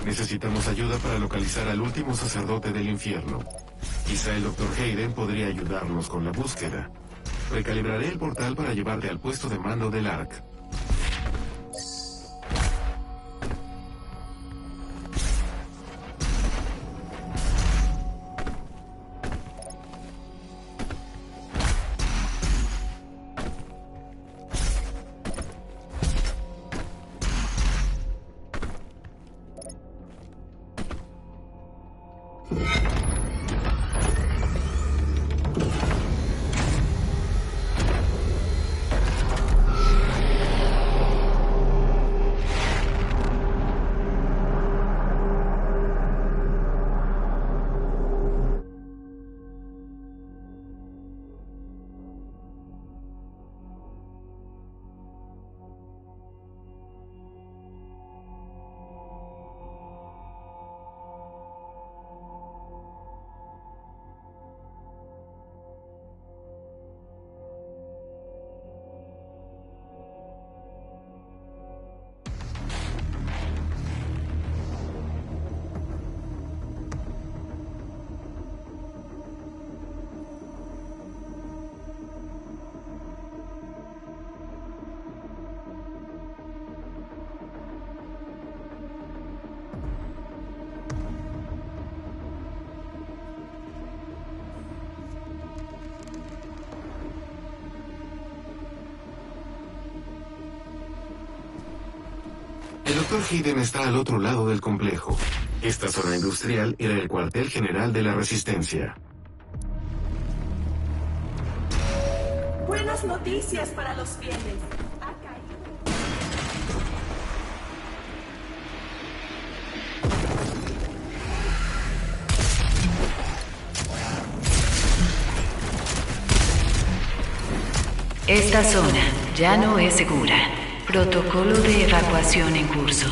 Necesitamos ayuda para localizar al último sacerdote del infierno. Quizá el Dr. Hayden podría ayudarnos con la búsqueda. Recalibraré el portal para llevarte al puesto de mando del ARC. El Dr. Hayden está al otro lado del complejo. Esta zona industrial era el cuartel general de la Resistencia. Buenas noticias para los fieles. Ha caído. Esta zona ya no es segura. Protocolo de evacuación en curso.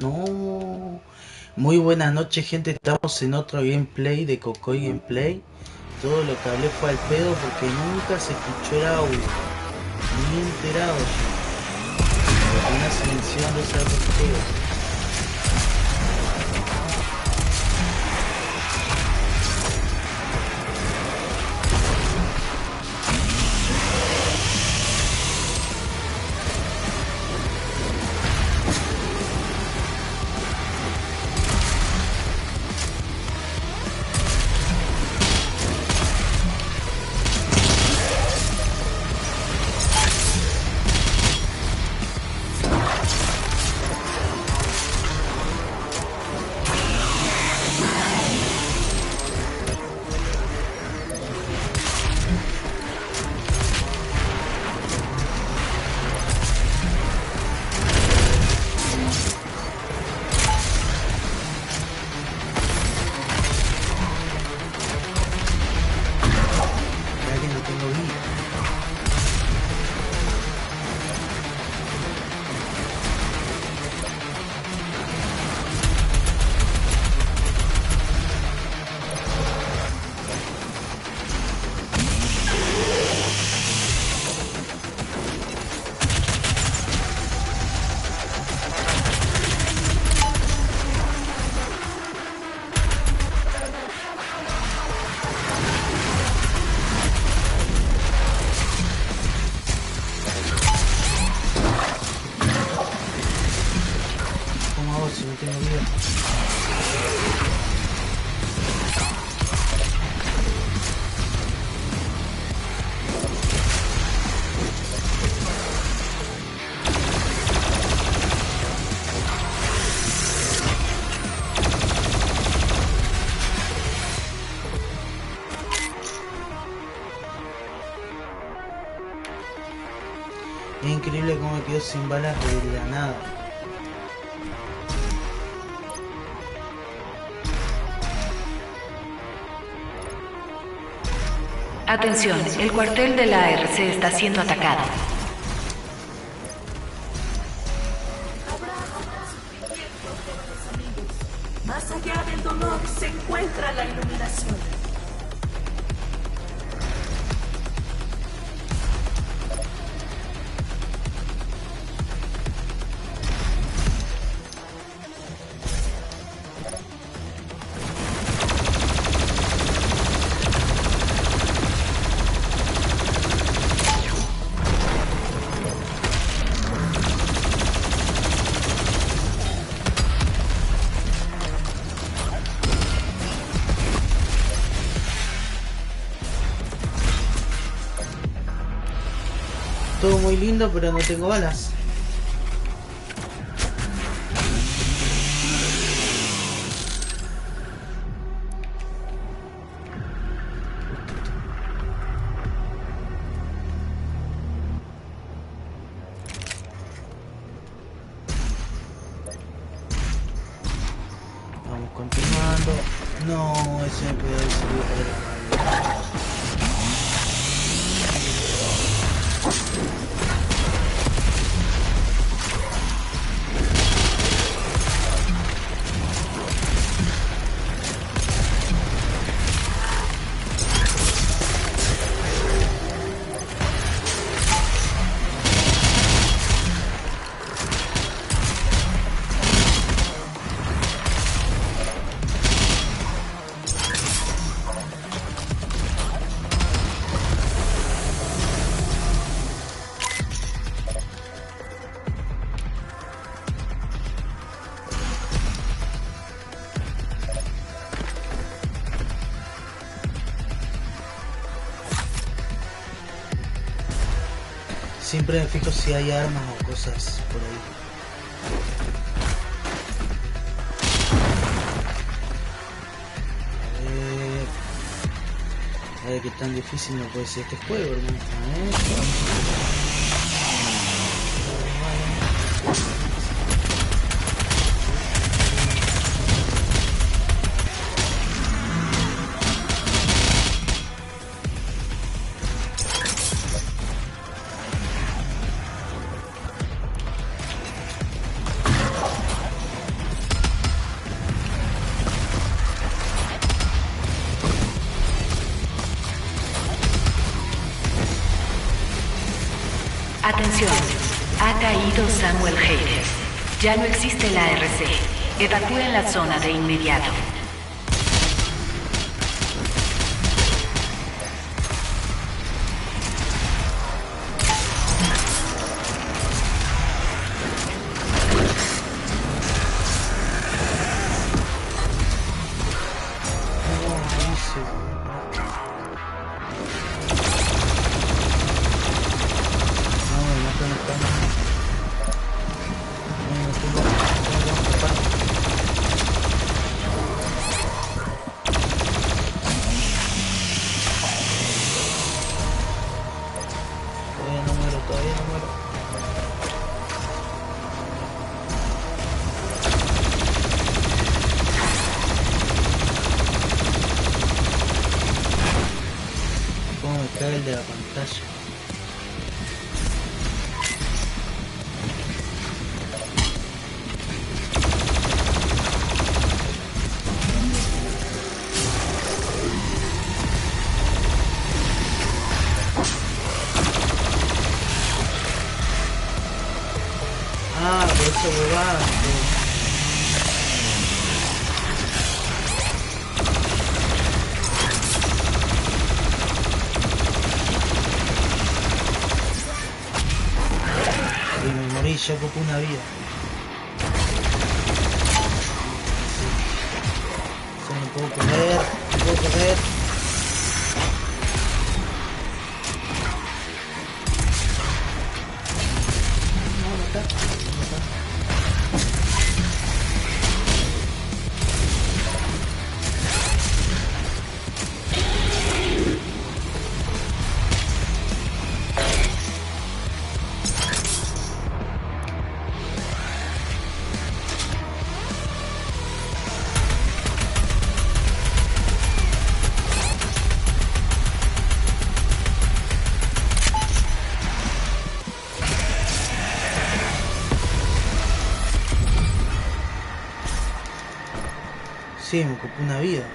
No. Muy buenas noches, gente. Estamos en otro gameplay de Kokoi Gameplay. Todo lo que hablé fue al pedo porque nunca se escuchó el audio. Ni enterado. Una selección de esa botella. Es increíble cómo me quedo sin balas de la nada. Atención, el cuartel de la ARC está siendo atacado. Más allá del dolor se encuentra la iluminación. Todo muy lindo, pero no tengo balas. Vamos continuando. No, ese me puede haber servido para el caballo. Siempre me fijo si hay armas o cosas por ahí. A ver qué tan difícil no puede ser este juego, hermano. Atención, Ha caído Samuel Hayden. Ya no existe la RC. Evacúen la zona de inmediato. El de la pantalla. Ah, por eso me va. Ya ocupó una vida. No puedo correr, no puedo correr. No, no está. Sí, me ocupó una vida.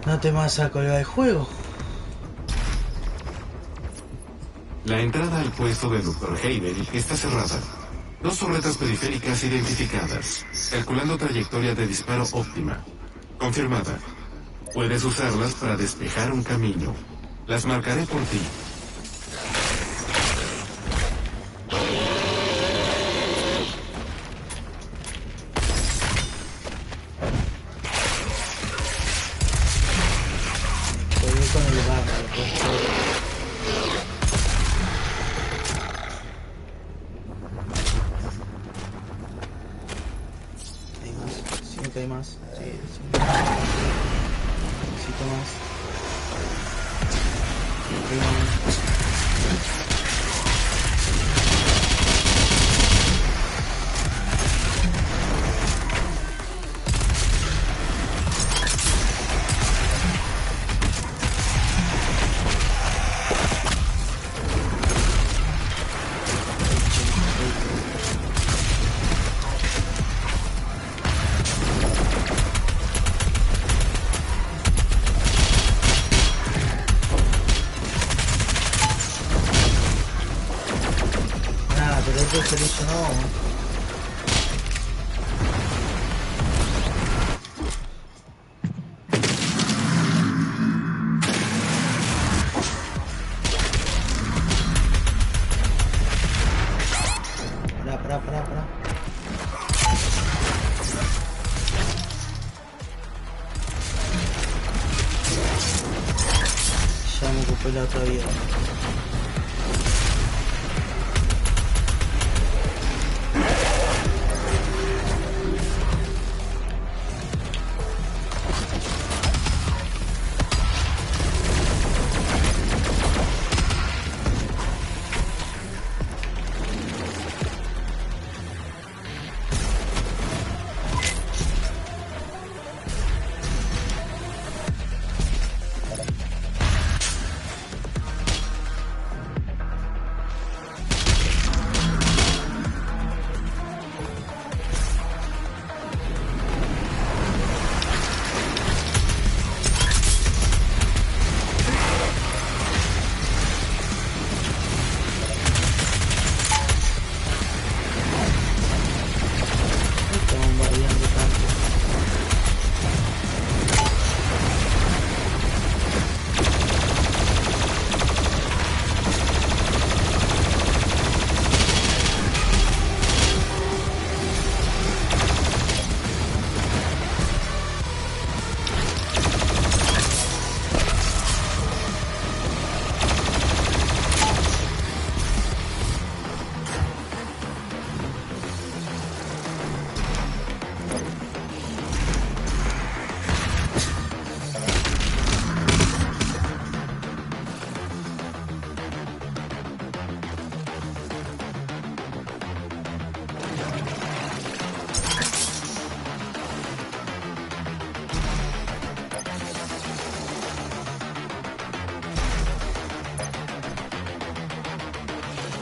No te vas a colgar el juego. La entrada al puesto del Dr. Hayden está cerrada. 2 torretas periféricas identificadas. Calculando trayectoria de disparo óptima. Confirmada. Puedes usarlas para despejar un camino. Las marcaré por ti. Hay más. Sí, sí. Necesito más. fue la otra vida.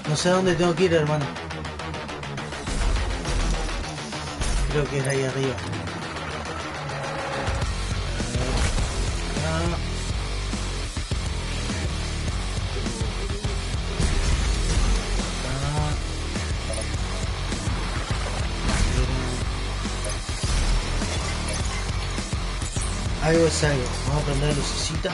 No sé a dónde tengo que ir, hermano. Creo que es ahí arriba. Algo es algo. Vamos a prender la lucecita.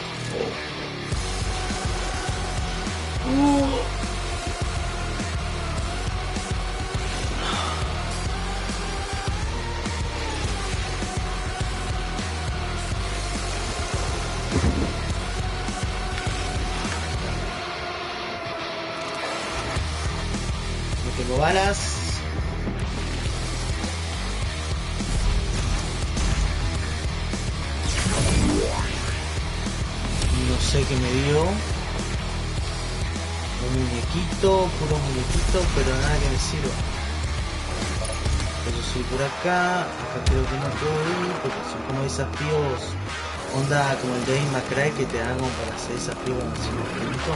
No tengo balas. No sé qué me dio. Un muñequito, puro muñequito, pero nada que me sirva. Yo soy por acá. Acá creo que no puedo ir porque son como desafíos. Onda como el Devil May Cry que te dan como para hacer desafíos en un minuto.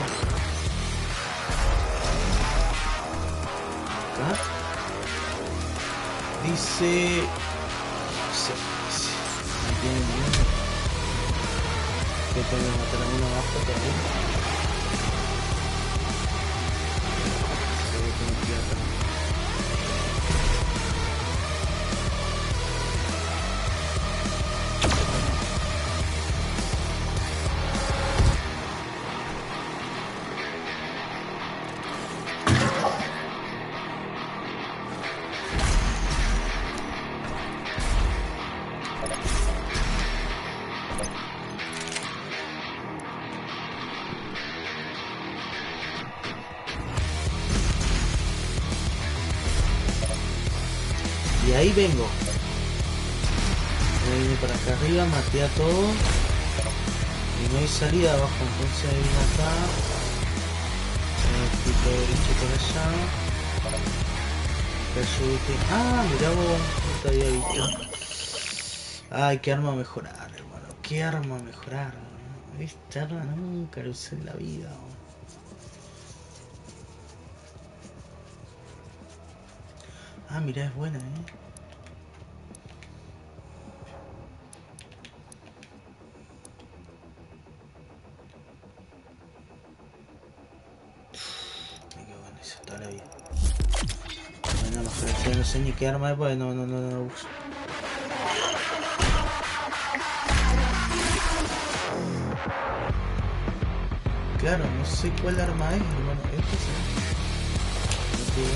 Acá dice. No sé, dice. No tiene ni uno. Que tengo que matar a uno abajo también. Y ahí vengo. Me vine para acá arriba, maté a todos. Y no hay salida abajo, entonces ahí vine acá. Fui todo derecho por allá. Acá subí. Ah, mirá vos, no te había visto. Ay, qué arma mejorar, hermano. Qué arma mejorar. Esta arma nunca la usé en la vida. Ah, mirá, es buena, Me quedo con eso toda la vida. Bueno, no sé ni qué arma es, porque no uso. Claro, no sé cuál arma es, hermano. Esta sí. No te digo.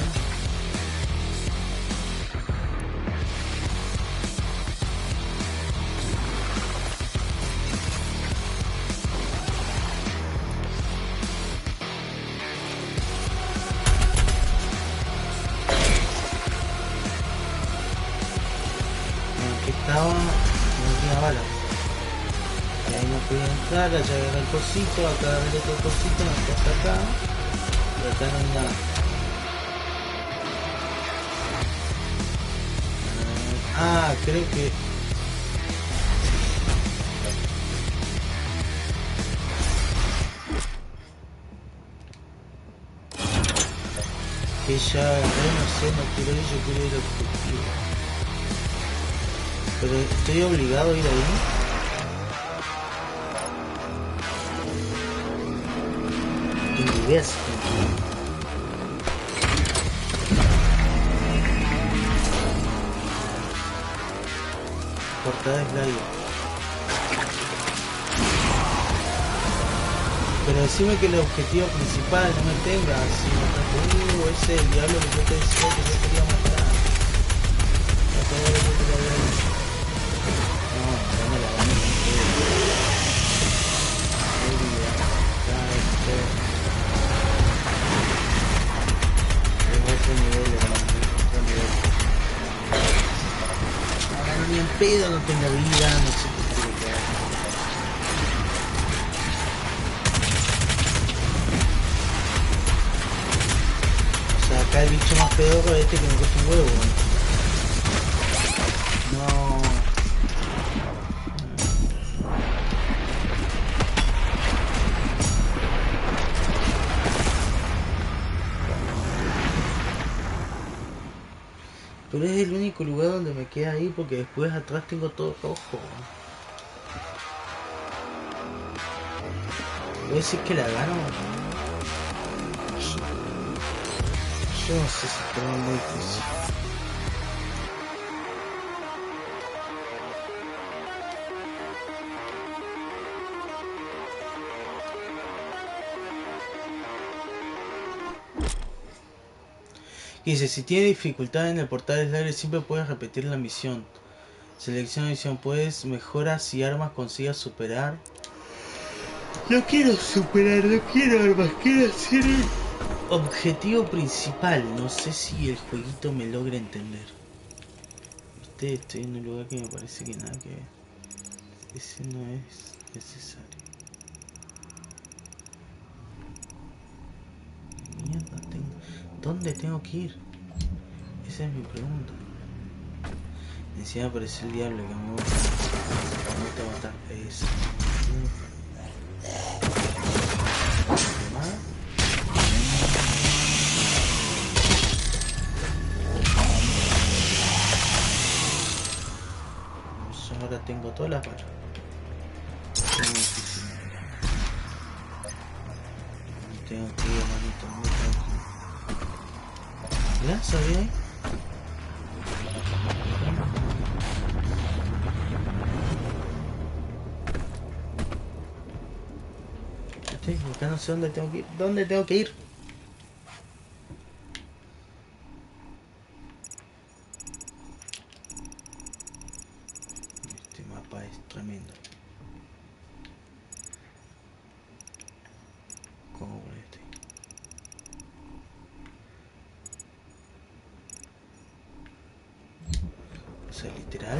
que estaba no tenía balas. Y ahí no podía entrar, allá agarré el cosito, acá agarré el otro cosito, me fui hasta acá. Y acá no hay nada. Ah, creo que... que ya agarré, no sé, no quiero ir, yo quiero ir al objetivo. Pero estoy obligado a ir ahí. Invest. Portada de Slayer. Pero decime que el objetivo principal no me tenga así, ese es el diablo que yo te decía que yo quería matar. No, dame la gana. Es otro nivel, otro nivel. Ahora ni en pedo, no tengo vida, no sé qué quiero que haga. Acá el bicho más pedorro es este que me cuesta un huevo. No. Pero es el único lugar donde me queda ahí porque después atrás tengo todo rojo. ¿Voy a decir que la gano? Yo no sé si está muy difícil. Dice, si tiene dificultad en el portal de Slayer siempre puedes repetir la misión. Selecciona misión, puedes mejoras y armas consigas superar. No quiero superar, no quiero armas, quiero hacer el objetivo principal. No sé si el jueguito me logra entender. Viste, estoy en un lugar que me parece que nada que ver. Ese no es necesario. Mierda, ¿dónde tengo que ir? Esa es mi pregunta. Encima aparece el diablo que me gusta matar. Es... Ahora tengo todas las balas. Tengo que ir, manito. ¿Ya? ¿Sabía ahí? Acá no sé dónde tengo que ir. ¿Dónde tengo que ir? Este mapa es tremendo. ¿Cómo por este? O sea, literal.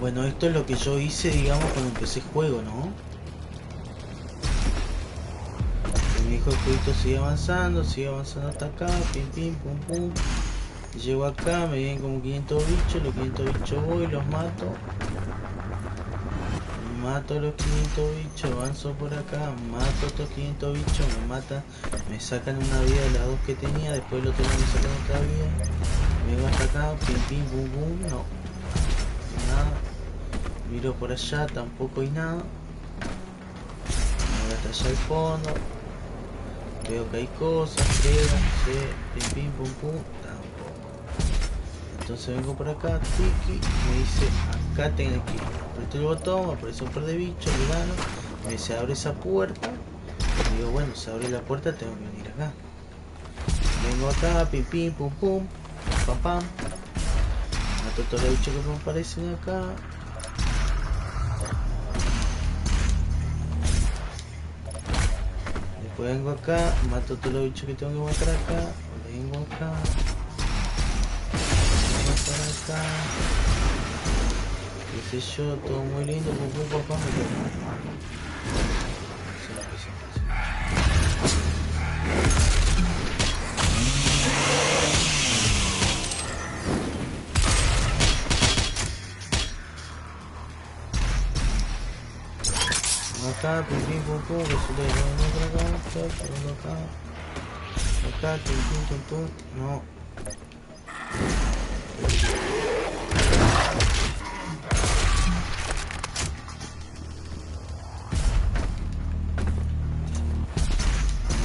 Bueno, esto es lo que yo hice, digamos, cuando empecé el juego, ¿no? Me dijo el jueguito sigue avanzando hasta acá, pim pim, pum pum. Llego acá, me vienen como 500 bichos, los 500 bichos voy, los mato. Mato a los 500 bichos, avanzo por acá, mato a estos 500 bichos, me matan, me sacan una vida de las dos que tenía, después el otro me sacan otra vida. Vengo hasta acá, pim pim bum bum, no. Nada. Miro por allá, tampoco hay nada. Miro hasta allá al fondo. Veo que hay cosas, creo, no sé, pim pim pum pum, tampoco. Entonces vengo por acá, tiki, me dice acá tengo que ir. Aprieto el botón, aparece un par de bichos, le gano, me dice abre esa puerta. Y digo bueno, si abre la puerta tengo que venir acá. Vengo acá, pim pim pum pum, pam pam. Mato todos los bichos que me aparecen acá. Después vengo acá, mato todos los bichos que tengo que matar acá. Vengo acá. Vengo para acá. Qué sé yo, todo muy lindo, pum pum pam pam. Acá, pim pim pum pum, resulta que tengo por acá, por acá. Acá, pim pim pum pum, no.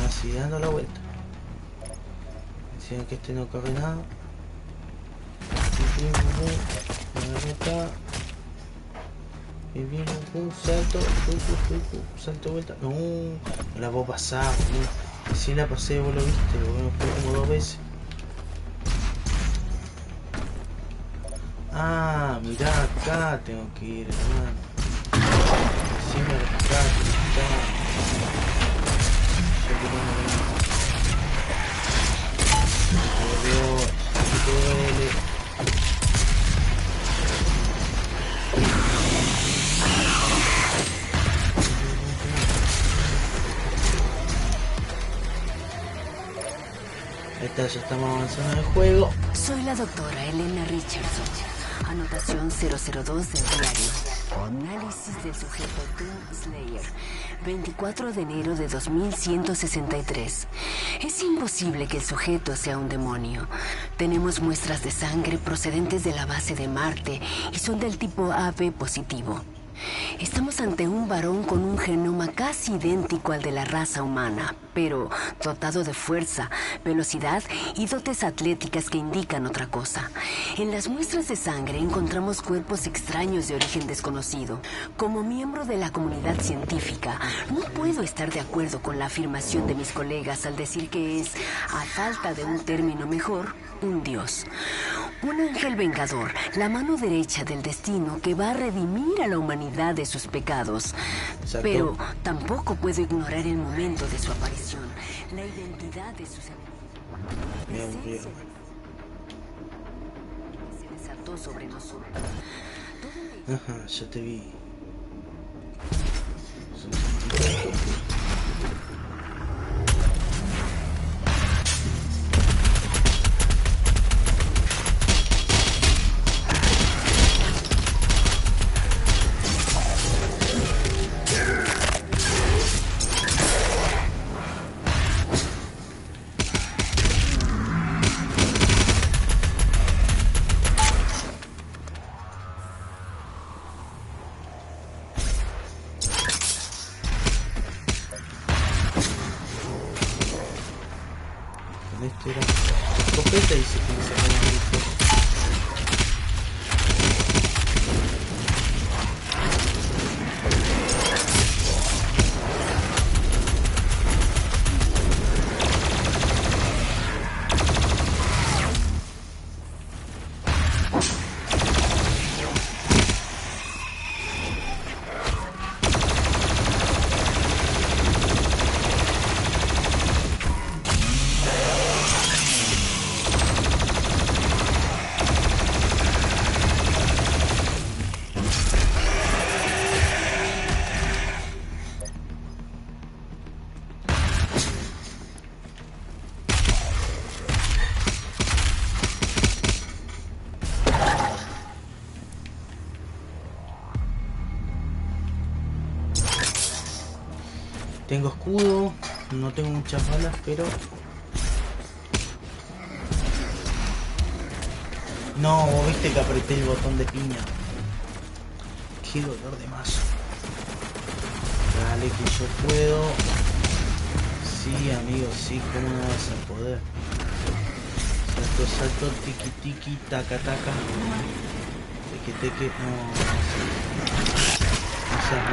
Así dando la vuelta. Decían que este no corre nada. Pim pim pum pum, me agarro acá. Y bien, salto, salto de vuelta. No, no la puedo pasar, no. Si la pasé, vos lo viste, bueno, fue como 2 veces. Ah, mirá, acá tengo que ir, hermano. Encima de acá, está. Yo que no me duele. Ya estamos avanzando en el juego. Soy la doctora Elena Richardson. Anotación 002 del diario. Análisis del sujeto Doom Slayer. 24 de enero de 2163. Es imposible que el sujeto sea un demonio. Tenemos muestras de sangre procedentes de la base de Marte y son del tipo AB positivo. Estamos ante un varón con un genoma casi idéntico al de la raza humana, pero dotado de fuerza, velocidad y dotes atléticas que indican otra cosa. En las muestras de sangre encontramos cuerpos extraños de origen desconocido. Como miembro de la comunidad científica, no puedo estar de acuerdo con la afirmación de mis colegas al decir que es, a falta de un término mejor, un dios. Un ángel vengador, la mano derecha del destino que va a redimir a la humanidad de sus pecados. Exacto. Pero tampoco puedo ignorar el momento de su aparición, la identidad de sus enemigos. Se desató sobre nosotros. Ajá, ya te vi. Este era escopeta y se tiene que sacar una rifle. Tengo escudo, no tengo muchas balas, pero No, vos viste que apreté el botón de piña. Qué dolor de mazo. Dale que yo puedo. Sí, amigo, sí, ¿cómo no vas a poder? Salto, salto, tiki tiki, taca taca. Teque teque, no. No seas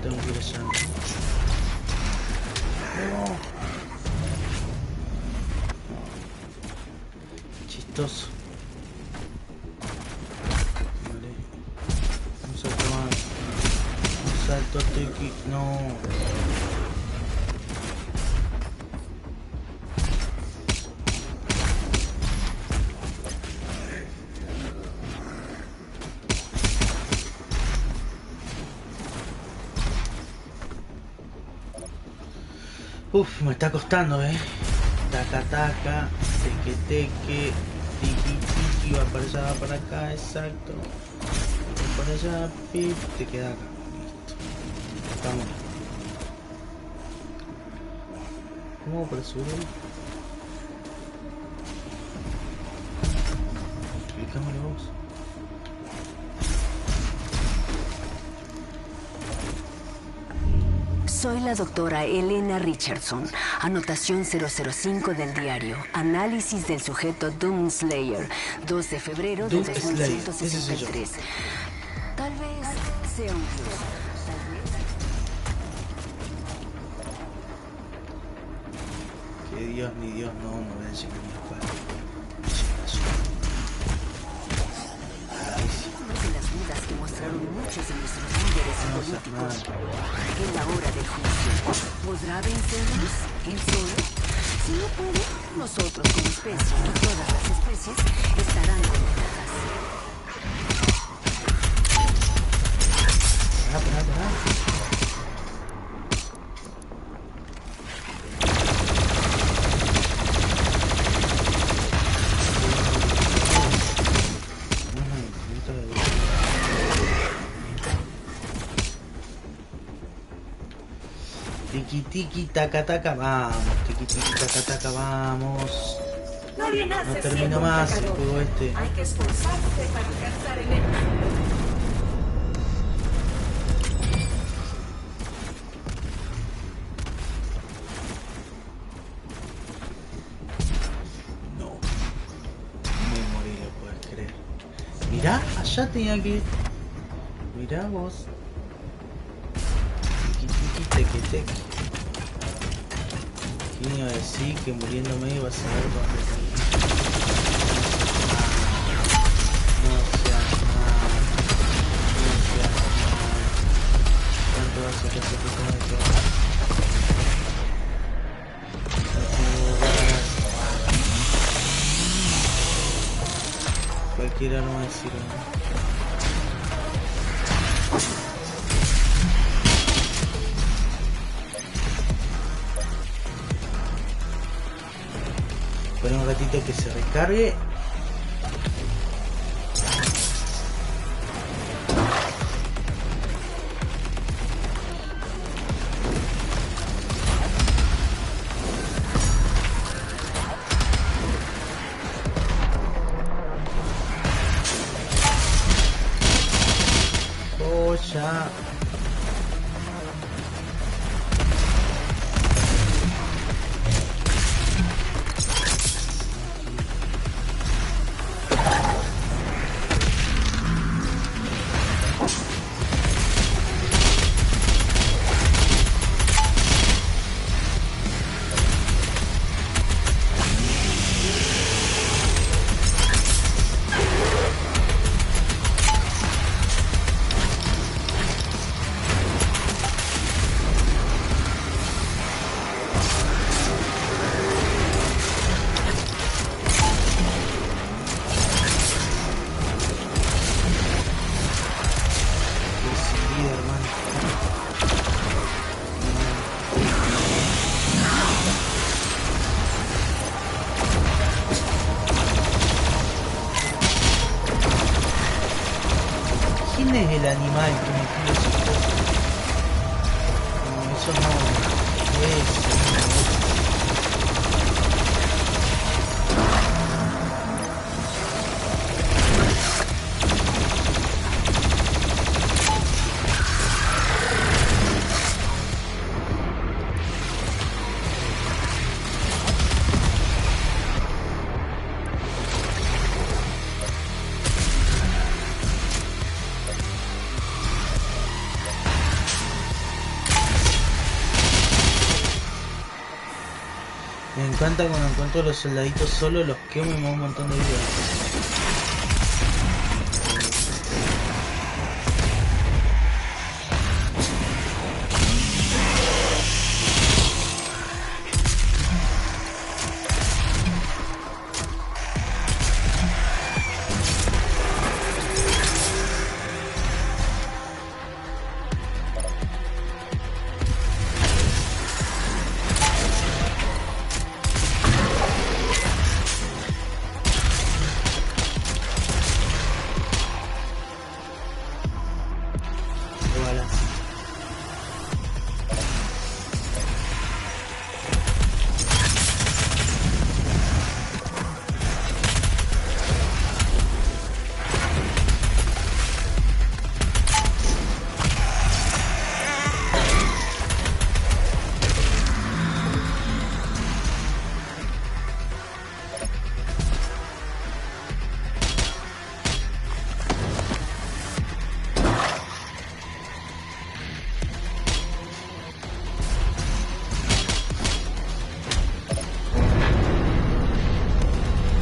tengo que ir allá. No. Chistoso. Vale. Un salto más. Un salto tiki. No. Uf, me está costando, Taca, taca, teque, teque, tiki, tiki, va para allá, va para acá, exacto. Va para allá, pip, te queda acá. Listo. Estamos. ¿Cómo hago para subir? Explícamelo vos. Soy la doctora Elena Richardson. Anotación 005 del diario. Análisis del sujeto Doomslayer. 2 de febrero de 2163. Tal vez sea un dios. Que Dios, mi Dios, no voy a llegar a mi espada. Las vidas que mostraron muchos de nuestros líderes políticos. En la hora del juicio, ¿podrá vencernos él solo? Si no puede, nosotros como especie y todas las especies estarán condenadas. Pará. Tiki tiki taca taca, vamos, tiki tiki taca taca, vamos. Nadie nace No termino siendo un más el pecador. juego este. Hay que esforzarse para alcanzar el éxito. No, me morí, lo puedes creer. Mirá, allá tenía que ir. Mirá vos. Tiki tiki teque teque. ¿Quién iba a decir que muriéndome iba a saber dónde caí? No seas mal. No seas mal. ¿Cuánto hace que se puso esto? No tengo balas. Cualquier arma me sirve. Espera un ratito que se recargue. Oh, ya. animal que me pide sus cosas. No, eso no es. Me encanta cuando encuentro a los soldaditos solo, los quemo y me da un montón de vida.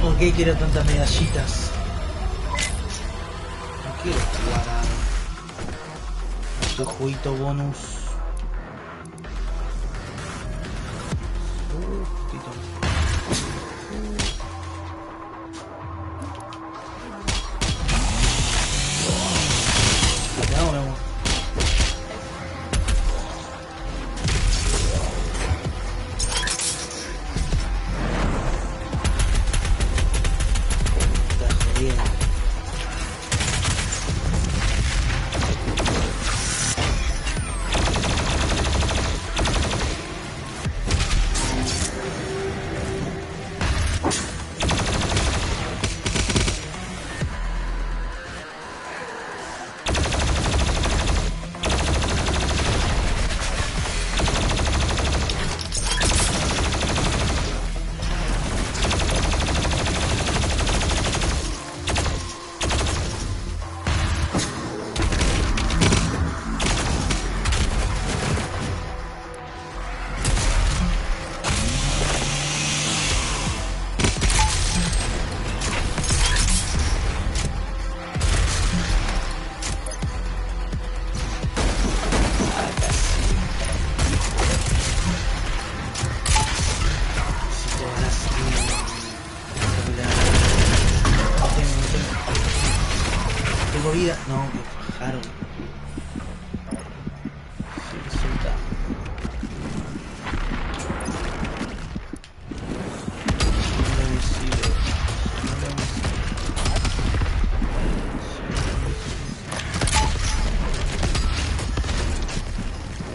¿Por qué quiero tantas medallitas? No quiero jugar a este jueguito bonus. Cuidado, mi amor. Tengo vida. No, me fajaron. Sí, resulta.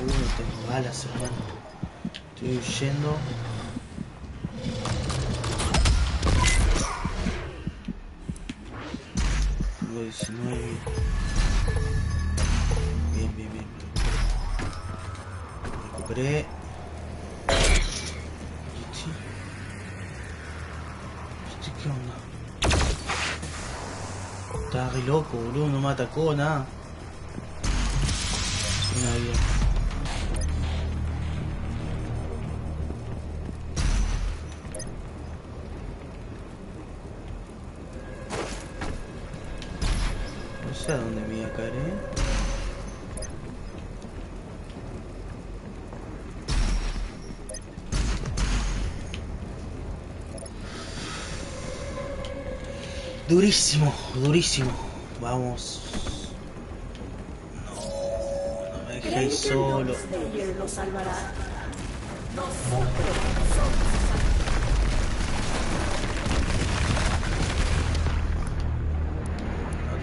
No tengo balas, hermano. Estoy huyendo. Tengo 19. Bien. Recuperé. ¿Este qué onda? Estaba re loco, boludo, no me atacó nada. Una vida. No sé a dónde me iba a caer, Durísimo. Vamos. No me dejéis solo. Slayer lo salvará. No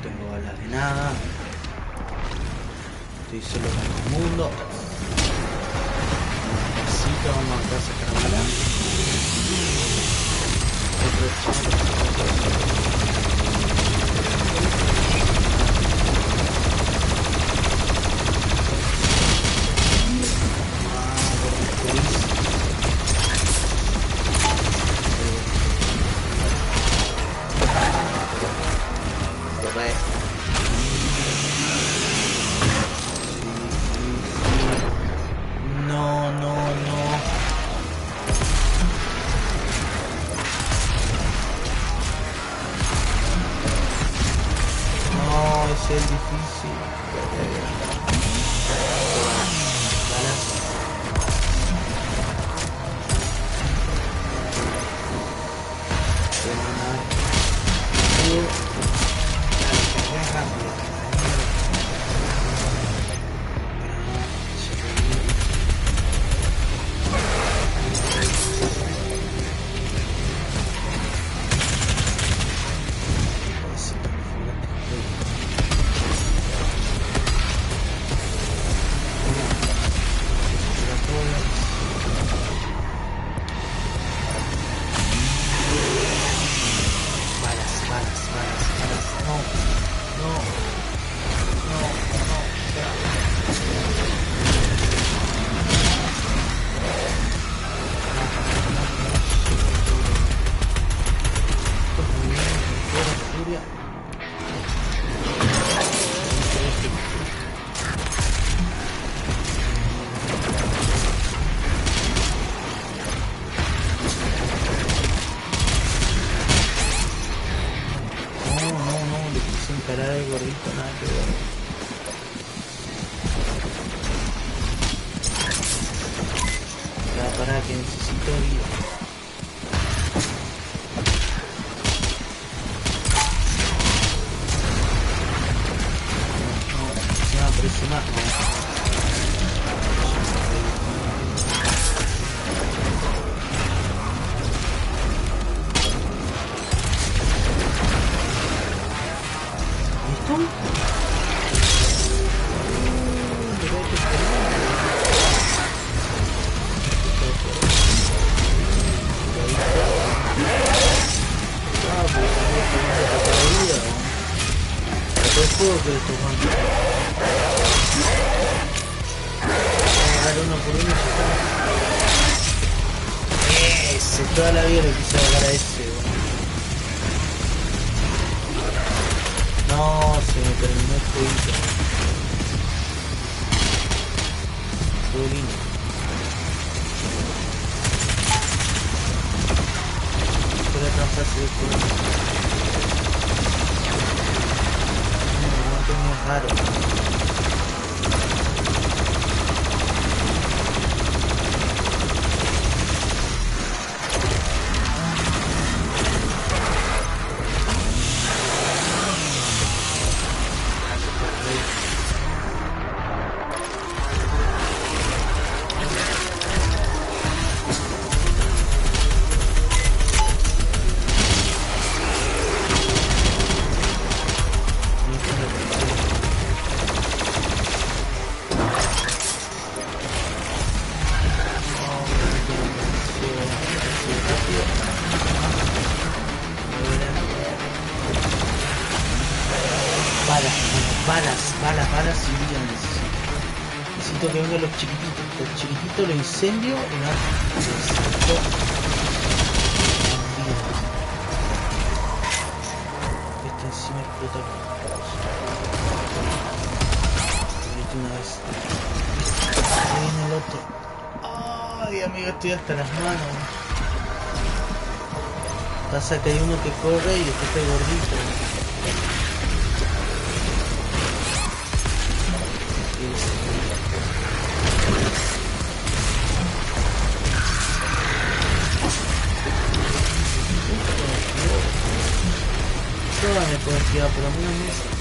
tengo balas de nada. estoy solo con el mundo. Así que vamos acá a sacar balas. Es difícil. Para que necesito vida. No, parece más. ¿Listo? Uno por uno. Ese, toda la vida le quise sacar a ese. No, se me terminó el jueguito. Estuvo lindo. Fue tan fácil de jugar. No tenía raro. Balas y vida necesito que vengan los chiquititos lo incendio y nada. Este encima explota. Una vez. Ahí viene el otro. Ay, amigo, estoy hasta las manos. Pasa que hay uno que corre y después está gordito. Todas me pueden tirar, pero a mí no me...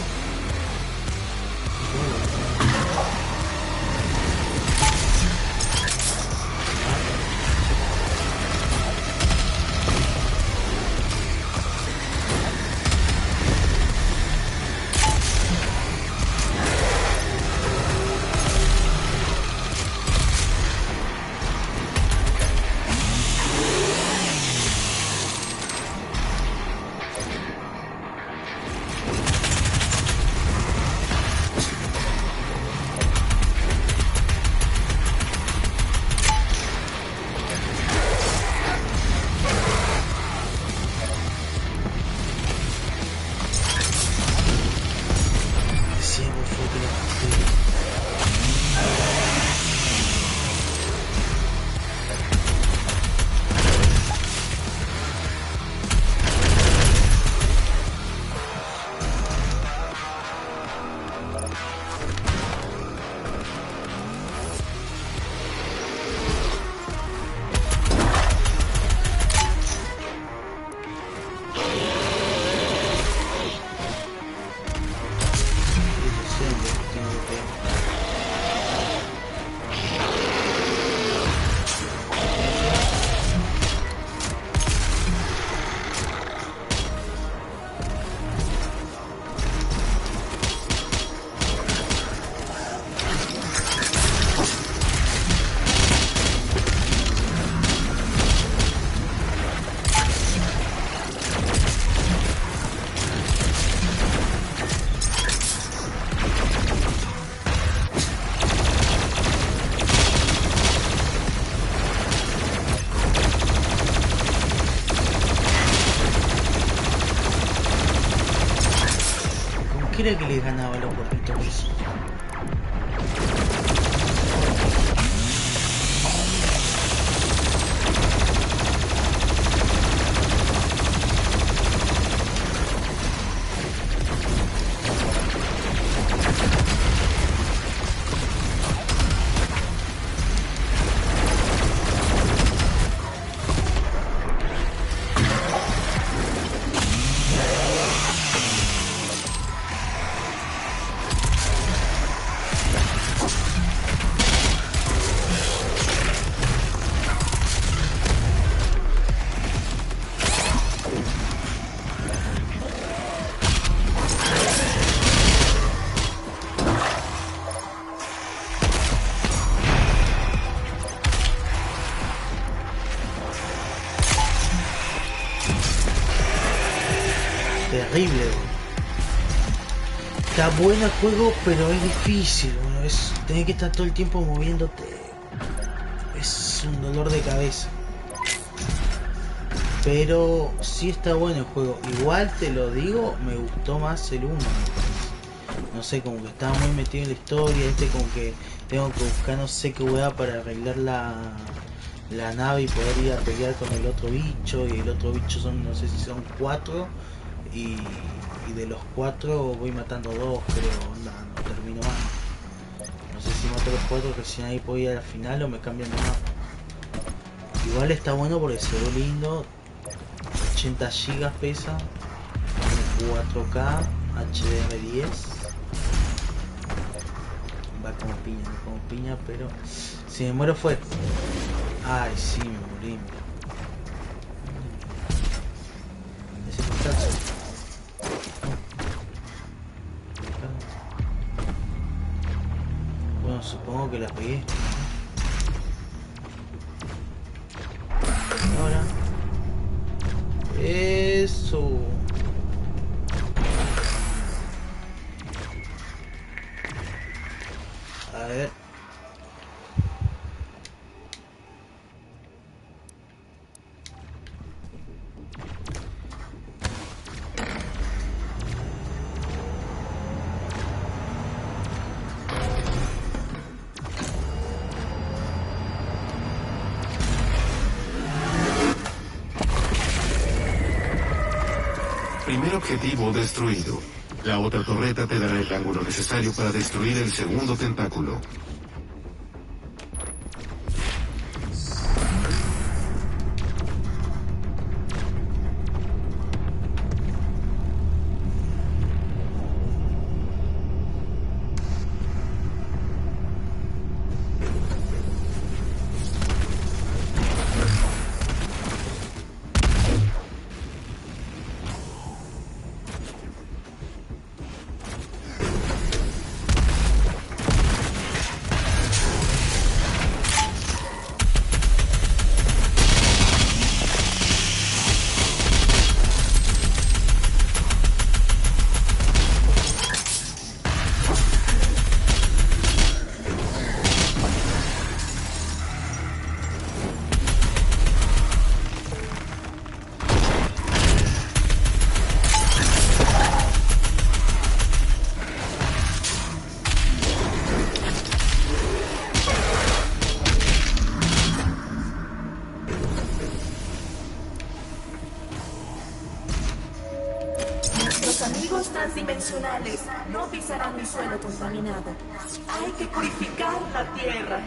Era que les ganaba los gorritos esos. Terrible. Está bueno el juego, pero es difícil. Bueno, tenés que estar todo el tiempo moviéndote. Es un dolor de cabeza. Pero sí está bueno el juego. Igual te lo digo, me gustó más el 1. No sé, como que estaba muy metido en la historia. Como que tengo que buscar no sé qué hueá para arreglar la nave y poder ir a pelear con el otro bicho. Y el otro bicho son, no sé si son 4. Y de los 4 voy matando 2, creo. Onda, no termino más. No sé si mato los 4, que si ahí puedo ir al final o me cambian de mapa. Igual está bueno porque se ve lindo. 80 GB pesa. 4K HDR10. Va como piña, pero si me muero fue. Ay, sí, me morí. Ese costazo. Bueno, supongo que la pegué. Ahora. Eso. A ver. Primer objetivo destruido. La otra torreta te dará el ángulo necesario para destruir el segundo tentáculo. nacionales no pisarán un suelo contaminado. Hay que purificar la tierra.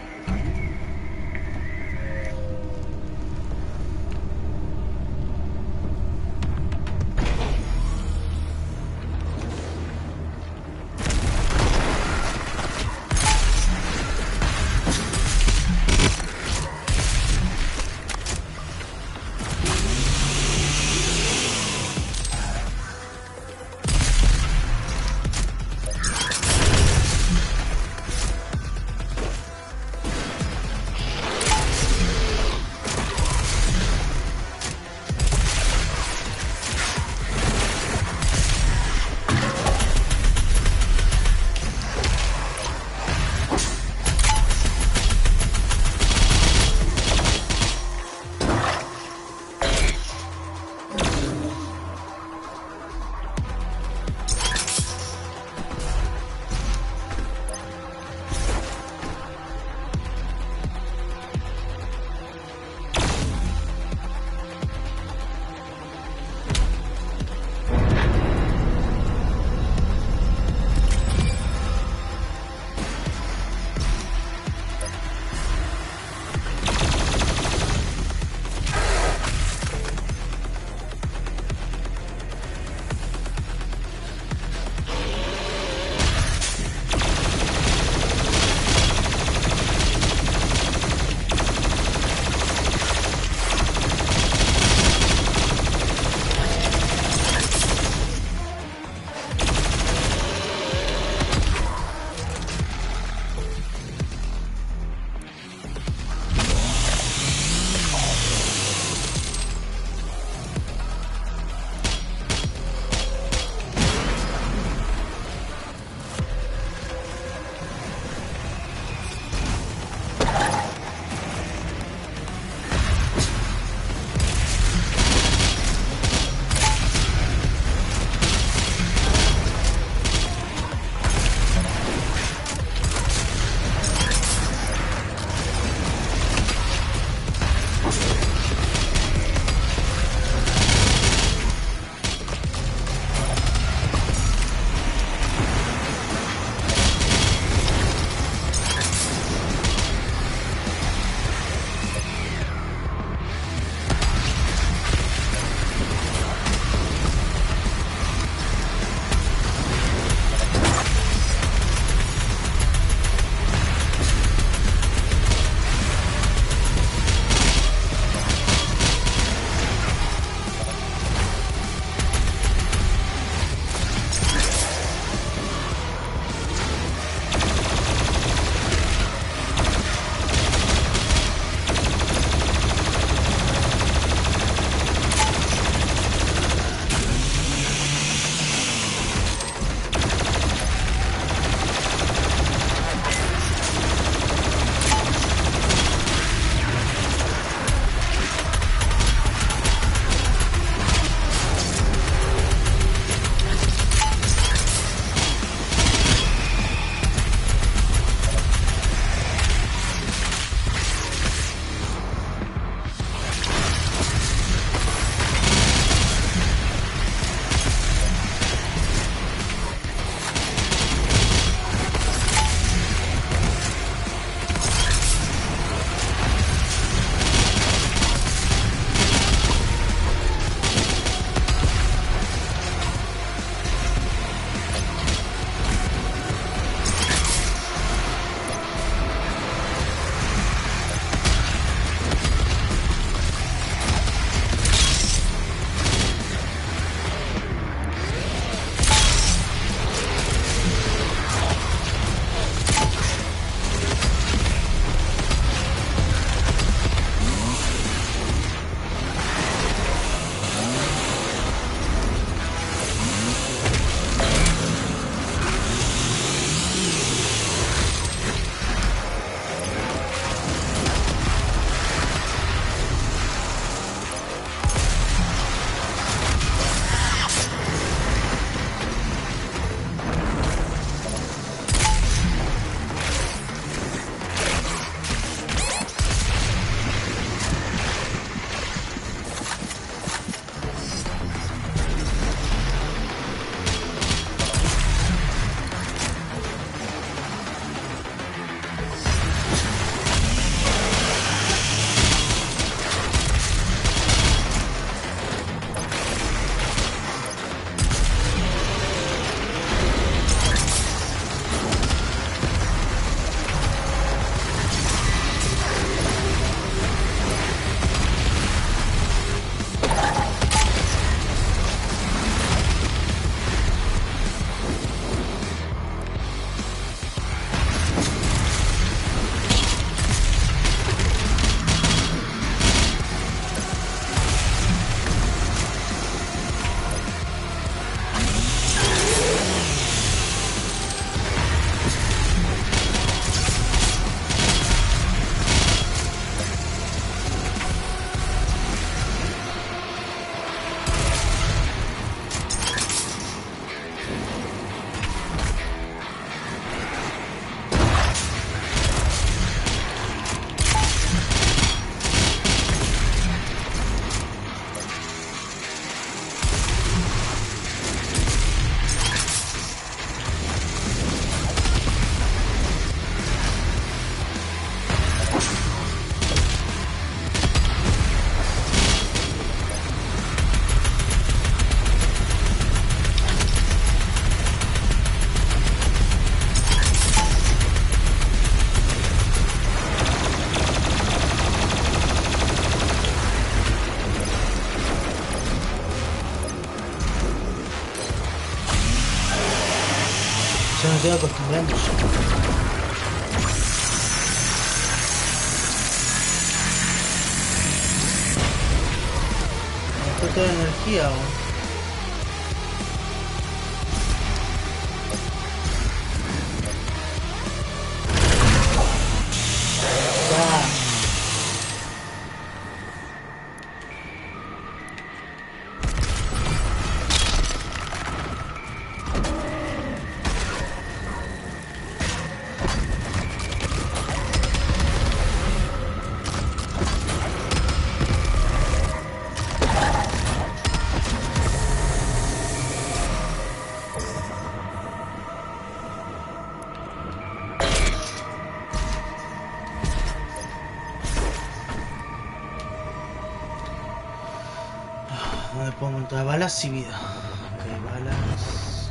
estoy acostumbrando ya. Me gastó toda la energía, ¿o? ¿Dónde puedo montar balas y vida? Ok, balas.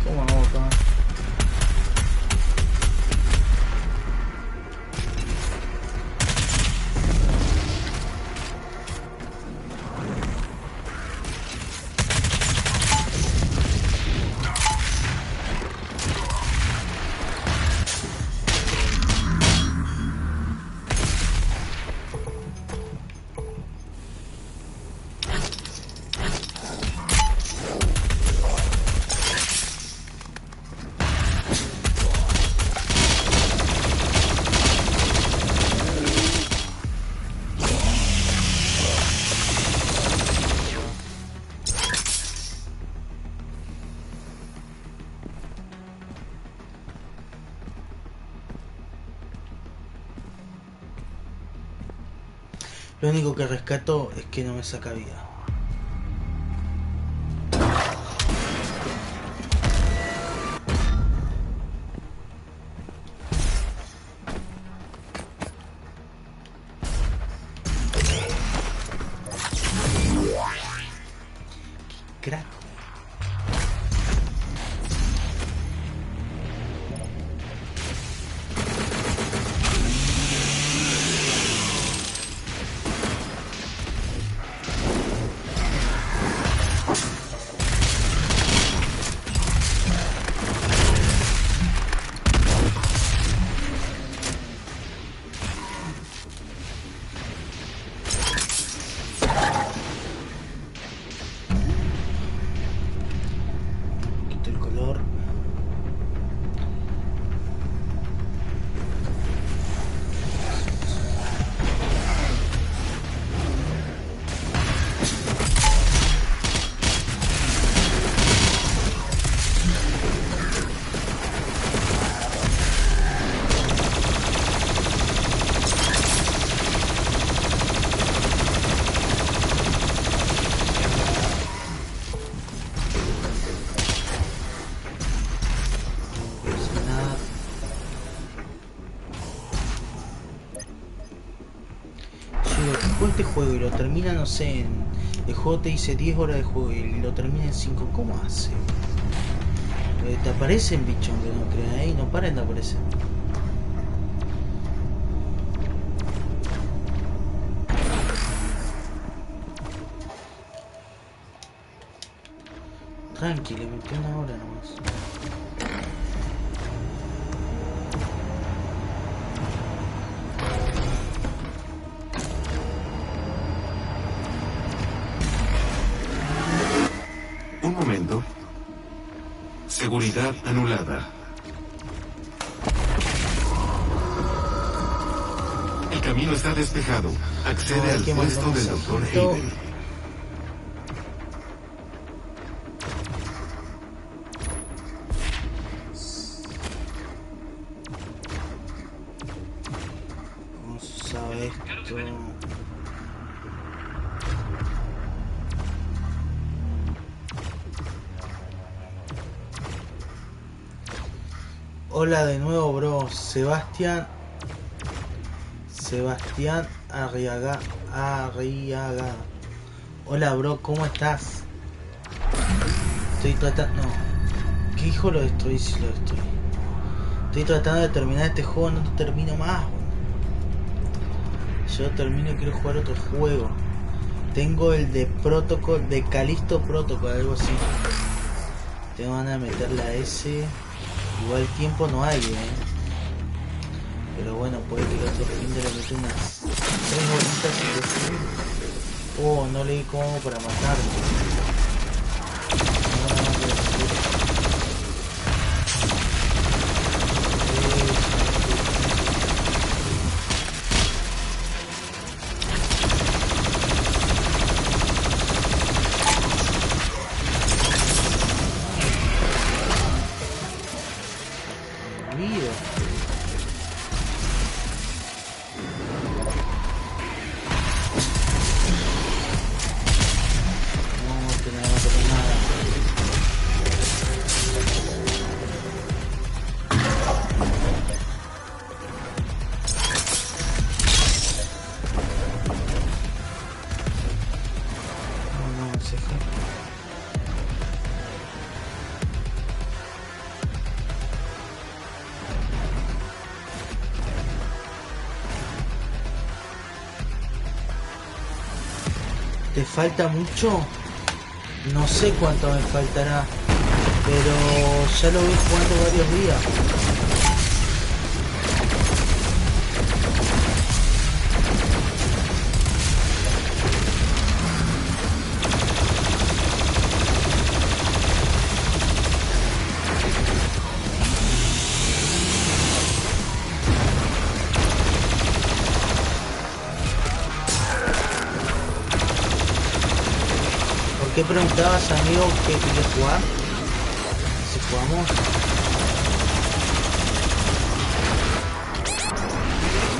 ¿Cómo hago acá? Lo único que rescato es que no me saca vida. ¡Qué crack! Este juego y lo termina, no sé, el juego te dice 10 horas de juego y lo termina en 5, ¿cómo hace? Te aparecen bichos que no crean ahí, no paren de aparecer. Tranqui, le metí una hora nomás. Un momento. Seguridad anulada. El camino está despejado. Accede al puesto del Dr. Hayden. esto. Hola de nuevo, bro. Sebastián Arriaga. Hola, bro, ¿cómo estás? Estoy tratando... No. ¿Qué hijo lo destruí si lo destruí? Estoy tratando de terminar este juego, no termino más. Yo termino y quiero jugar otro juego. Tengo el de Protocol, de Callisto Protocol, algo así. Tengo ganas de meterle a ese. Igual tiempo no hay, pero bueno, puede que el otro fin de le mete unas 3 horitas y decir. Oh, no leí cómo para matarlo. ¿Te falta mucho? No sé cuánto me faltará, pero ya lo voy jugando varios días. ¿Qué preguntabas, amigo, que querías jugar? Si jugamos.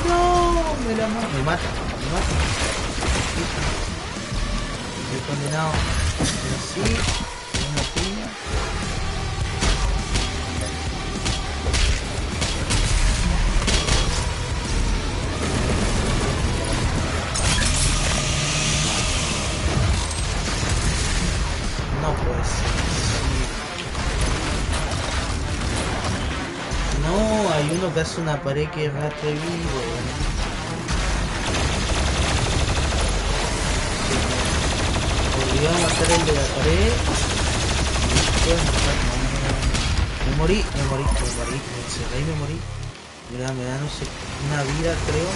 No, me mata. Estoy condenado. Así, una piña. No, hay uno que hace una pared que es re atrevido. Volví a matar el de la pared. Me morí. Me encerré y me morí. Mira, me da no sé, una vida creo.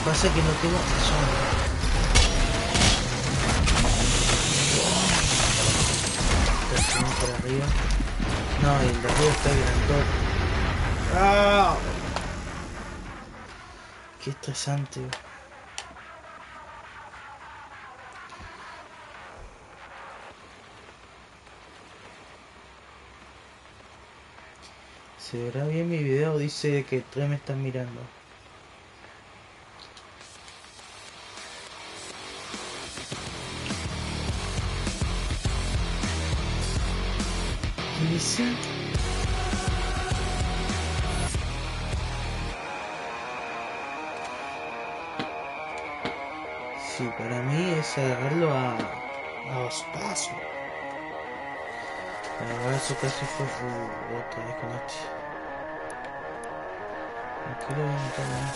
Pasa que no tengo por arriba. No, el de arriba está grandote. ¡Ah! Qué estresante. ¿Se verá bien mi video? Dice que 3 me están mirando. Dice sí, para mí es agarrarlo a dos pasos. Agarrar su casi fue otra vez con este. Aquí lo voy a meter ahí.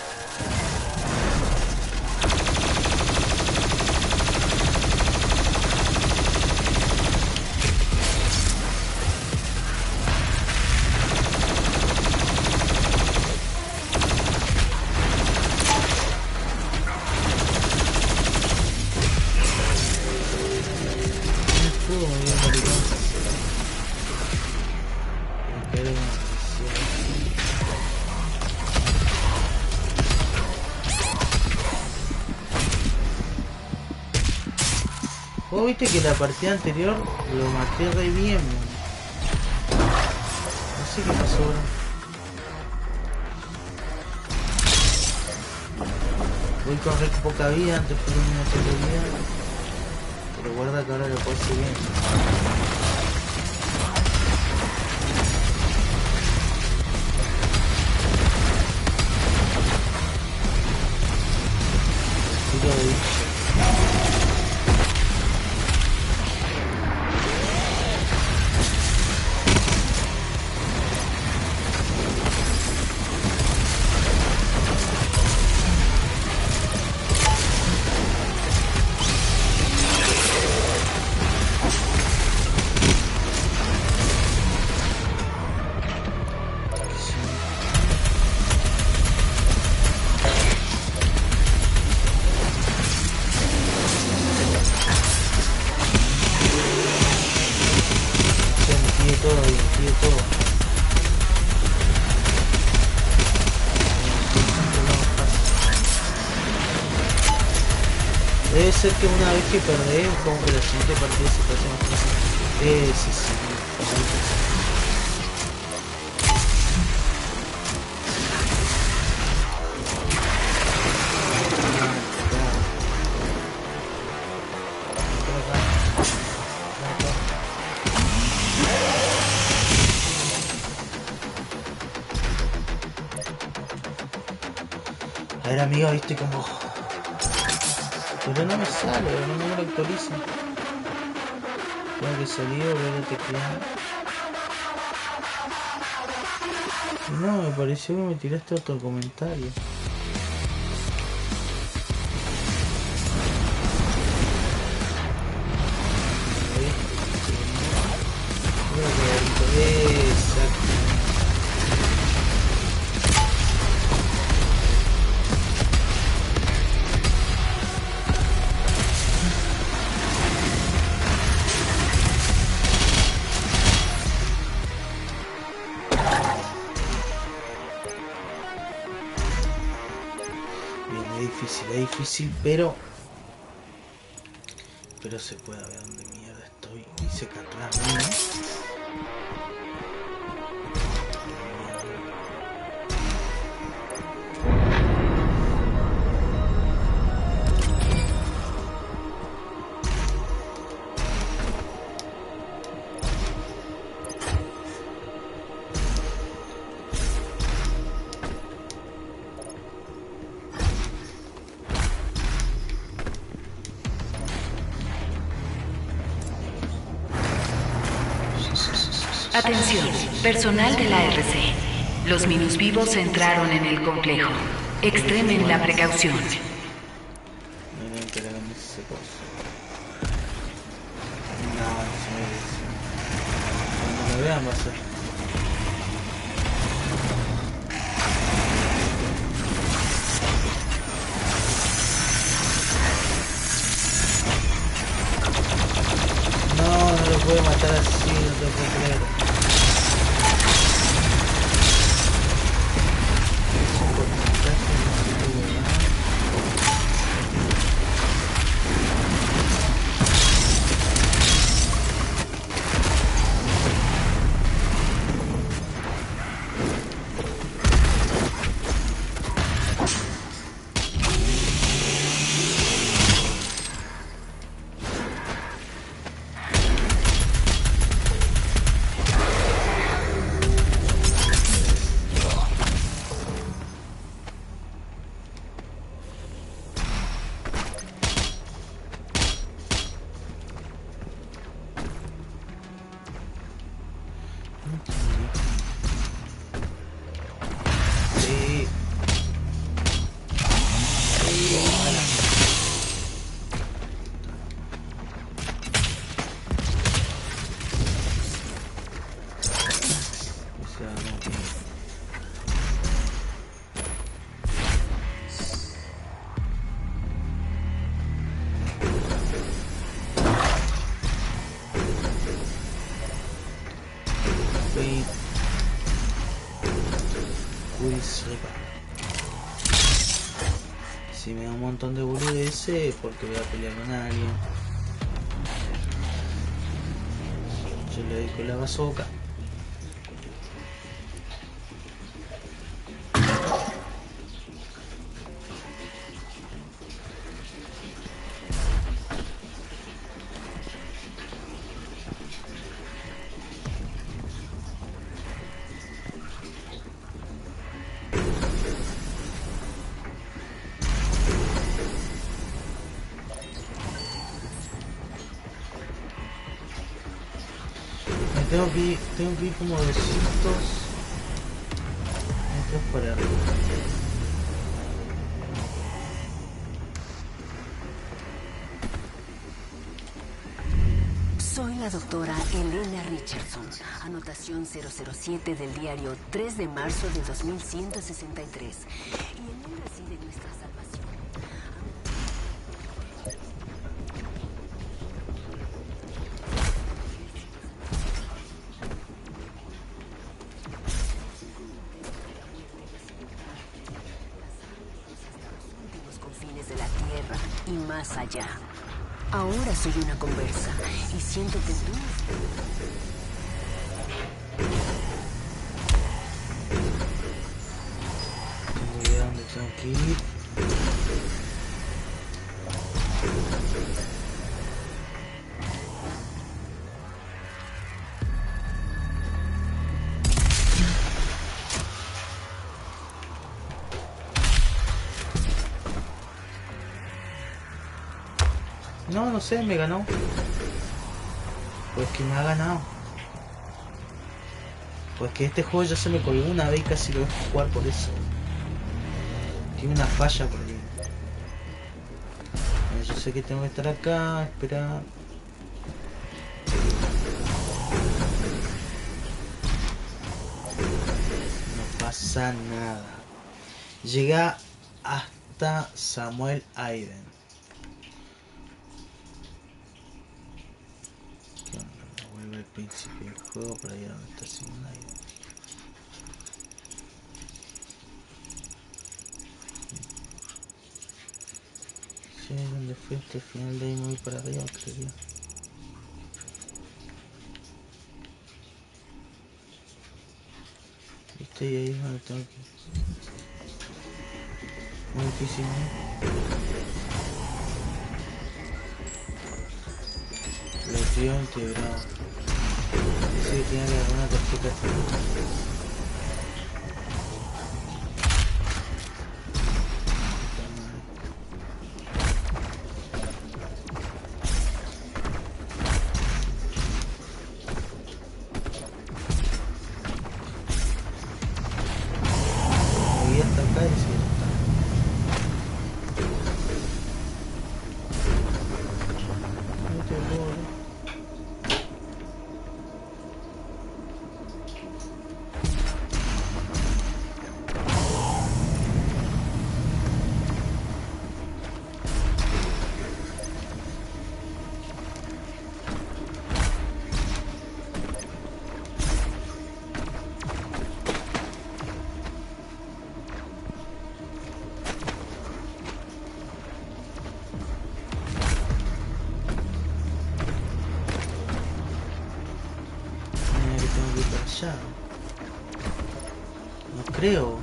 Vos viste que la partida anterior lo maté re bien, man. No sé qué pasó ahora. Voy con re poca vida, antes por un minuto de vida. Pero guarda que ahora lo puedo hacer bien. Tiro de bicho. Debe ser que una vez que perdés, como que la siguiente partida se te hace más fácil. Sí. A ver, amigo, viste como... Pero no me sale, no me lo actualiza. Tengo que salir, volver a teclear. No, me pareció que me tiraste otro comentario. Exacto. Es difícil, pero se puede ver dónde mierda estoy. Hice capturar mío. Atención, personal de la RC. Los minusvivos entraron en el complejo. Extremen la precaución. Cuando me vean va a ser. No lo puedo matar así, no te puedo creer. Si me da un montón de boludeces porque voy a pelear con alguien. Yo le doy con la bazooka. Tengo que ir como 200 metros para arriba. Soy la doctora Elena Richardson, anotación 007 del diario 3 de marzo de 2163. Y en él reside nuestra salvación. Confines de la Tierra y más allá. Ahora soy una conversa y siento que tú... Tengo idea dónde tengo que ir. No sé, me ganó. Pues que me ha ganado. Pues que este juego ya se me colgó una vez y casi lo dejo jugar por eso. Tiene una falla por ahí. Yo sé que tengo que estar acá, esperar. No pasa nada. Llega hasta Samuel Aiden. Vuelve al principio del juego para ir a donde está Samuel Aiden. Sí, donde fue este final de ahí muy para arriba, creería. Viste, y ahí es donde tengo que ir. Muy difícil, ¿no? Lo tío integrado. Dice que tiene que haber una tarjeta. No creo.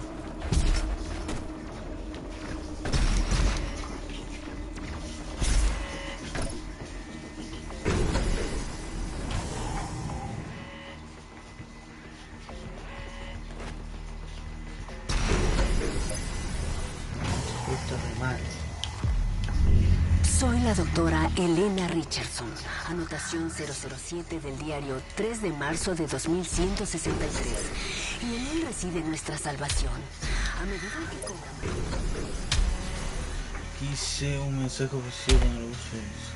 Soy la doctora Elena Richardson, anotación 007 del diario 3 de marzo de 2163. Y en él reside nuestra salvación. A medida que cobra mayor... Quise un mensaje oficial en el uso de eso.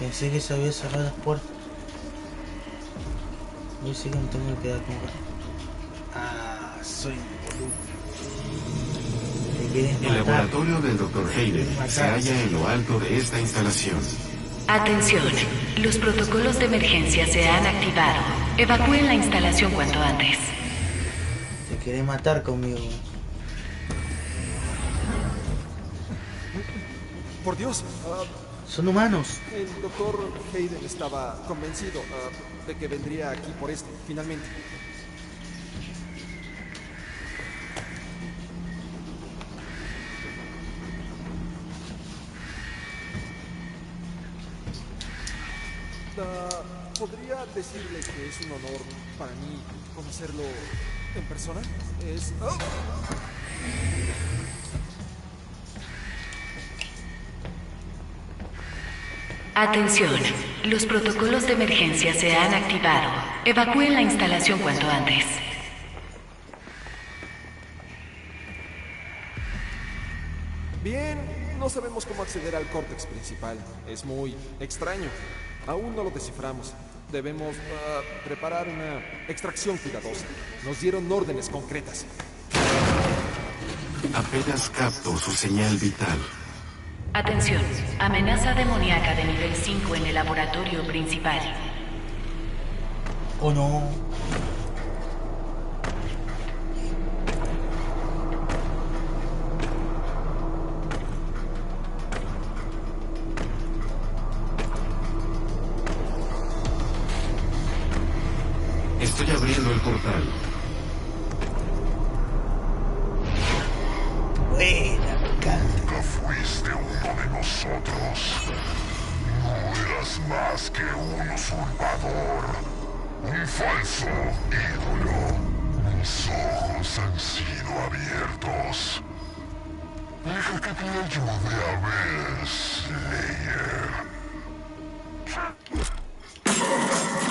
Pensé que se había cerrado las puertas. Hoy sí que me tengo que quedar con... Ah, soy boludo. ¿Te quieres El matar? laboratorio del Dr. Hayden se halla en lo alto de esta instalación. Atención, los protocolos de emergencia se han activado. Evacúen la instalación cuanto antes. Te querés matar conmigo. Por Dios, Son humanos. el doctor Hayden estaba convencido de que vendría aquí por esto, finalmente. ¿Podría decirle que es un honor para mí conocerlo en persona? Es... ¡Oh! Atención, los protocolos de emergencia se han activado. Evacúen la instalación cuanto antes. Bien, no sabemos cómo acceder al córtex principal. Es muy extraño. Aún no lo desciframos. Debemos preparar una extracción cuidadosa. Nos dieron órdenes concretas. Apenas capto su señal vital. Atención, amenaza demoníaca de nivel 5 en el laboratorio principal. Oh no. Estoy abriendo el portal. Buena, me encanta. Nunca fuiste uno de nosotros. No eras más que un usurpador. Un falso ídolo. Mis ojos han sido abiertos. Deja que te ayude a ver, Slayer.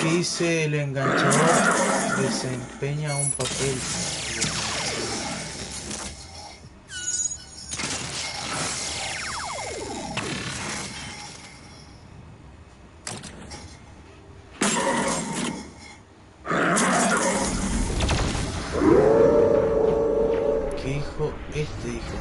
¿Qué dice el enganchador? Desempeña un papel. ¿Qué dijo este? Dijo.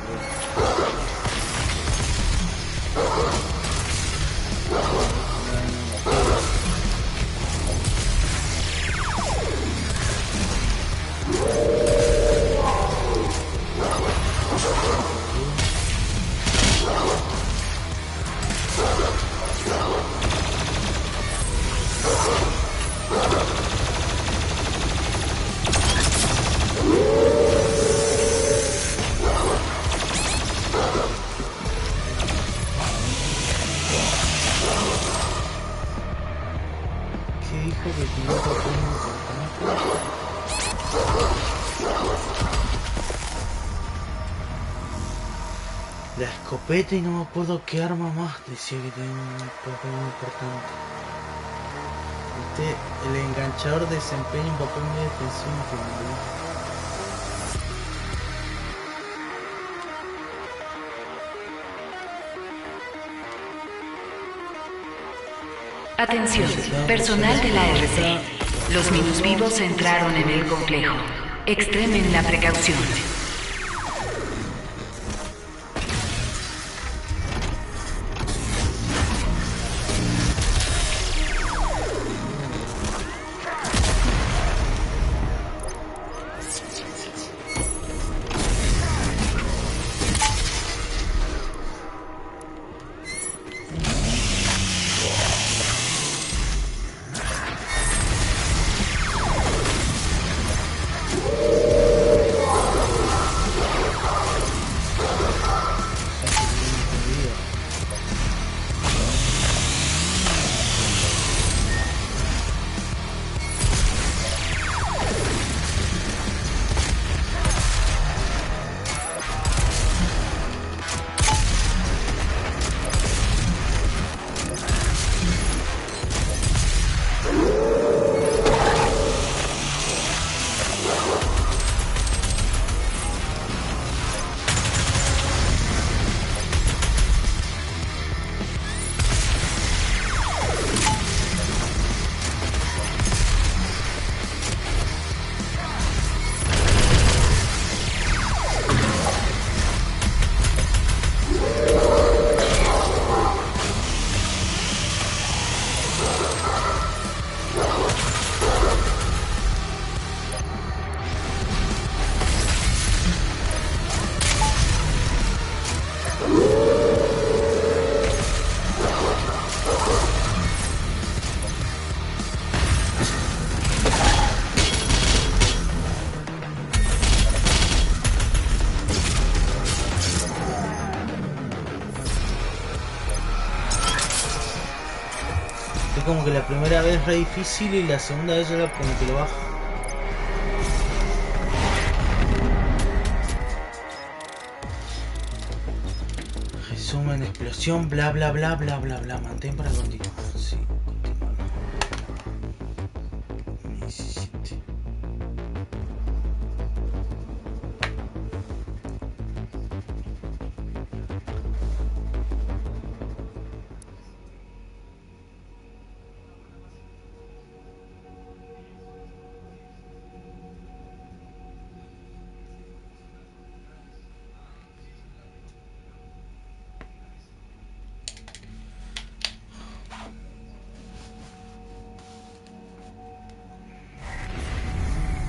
¿Qué dijo que tenía un papel importante? La escopeta y no me acuerdo qué arma más decía que tenía un papel muy importante. El enganchador desempeña un papel muy defensivo en general. Atención, personal de la RC. Los minusvivos entraron en el complejo. Extremen la precaución. Es como que la primera vez es re difícil y la segunda vez ya como que lo baja. Resumen, explosión, bla bla bla bla bla bla. Mantén para continuar. Sí, continuar. 17.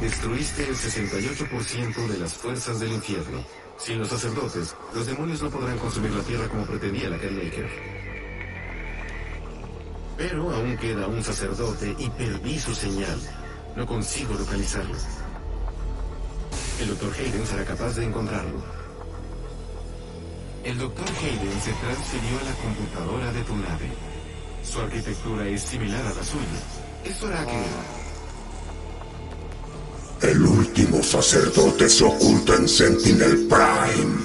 Destruiste el 68% de las fuerzas del infierno. Sin los sacerdotes, los demonios no podrán consumir la tierra como pretendía la Caremaker. Pero aún queda un sacerdote y perdí su señal. No consigo localizarlo. El Dr. Hayden será capaz de encontrarlo. El Dr. Hayden se transfirió a la computadora de tu nave. Su arquitectura es similar a la suya. Eso hará que... El último sacerdote se oculta en Sentinel Prime.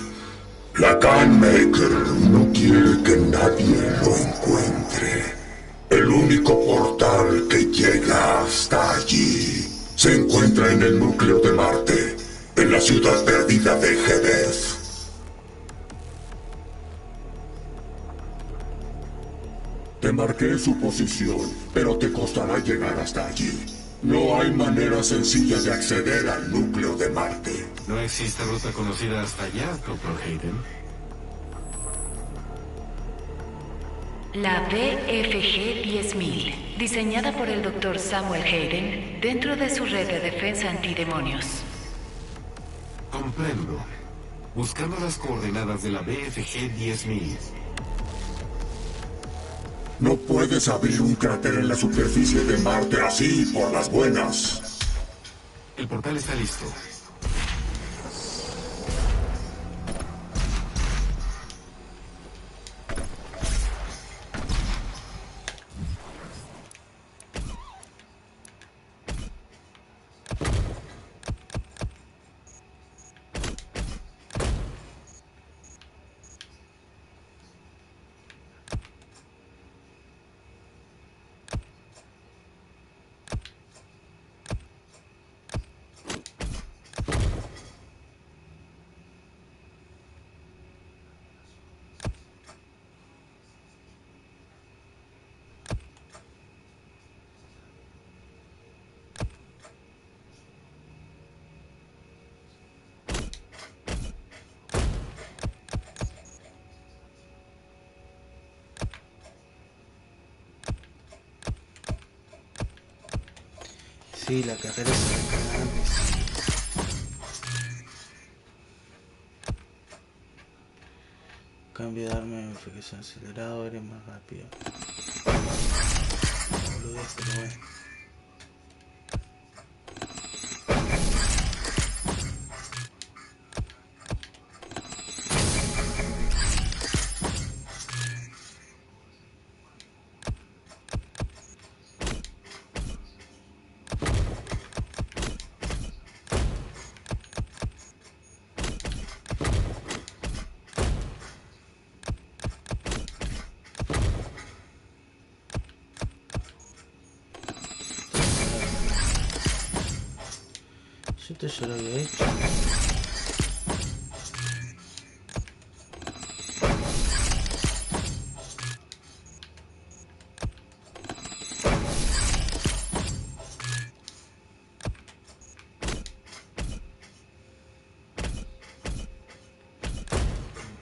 La Gunmaker no quiere que nadie lo encuentre. El único portal que llega hasta allí se encuentra en el núcleo de Marte, en la ciudad perdida de Jedez. Te marqué su posición, pero te costará llegar hasta allí. No hay manera sencilla de acceder al núcleo de Marte. ¿No existe ruta conocida hasta allá, Dr. Hayden? La BFG 10000, diseñada por el Dr. Samuel Hayden dentro de su red de defensa antidemonios. Comprendo. Buscando las coordenadas de la BFG 10000. No puedes abrir un cráter en la superficie de Marte así por las buenas. El portal está listo. Sí, la carrera se recarga antes. Cambio de arma de verificación acelerado, eres más rápido. Boludez, pero bueno. Esto ya lo había hecho.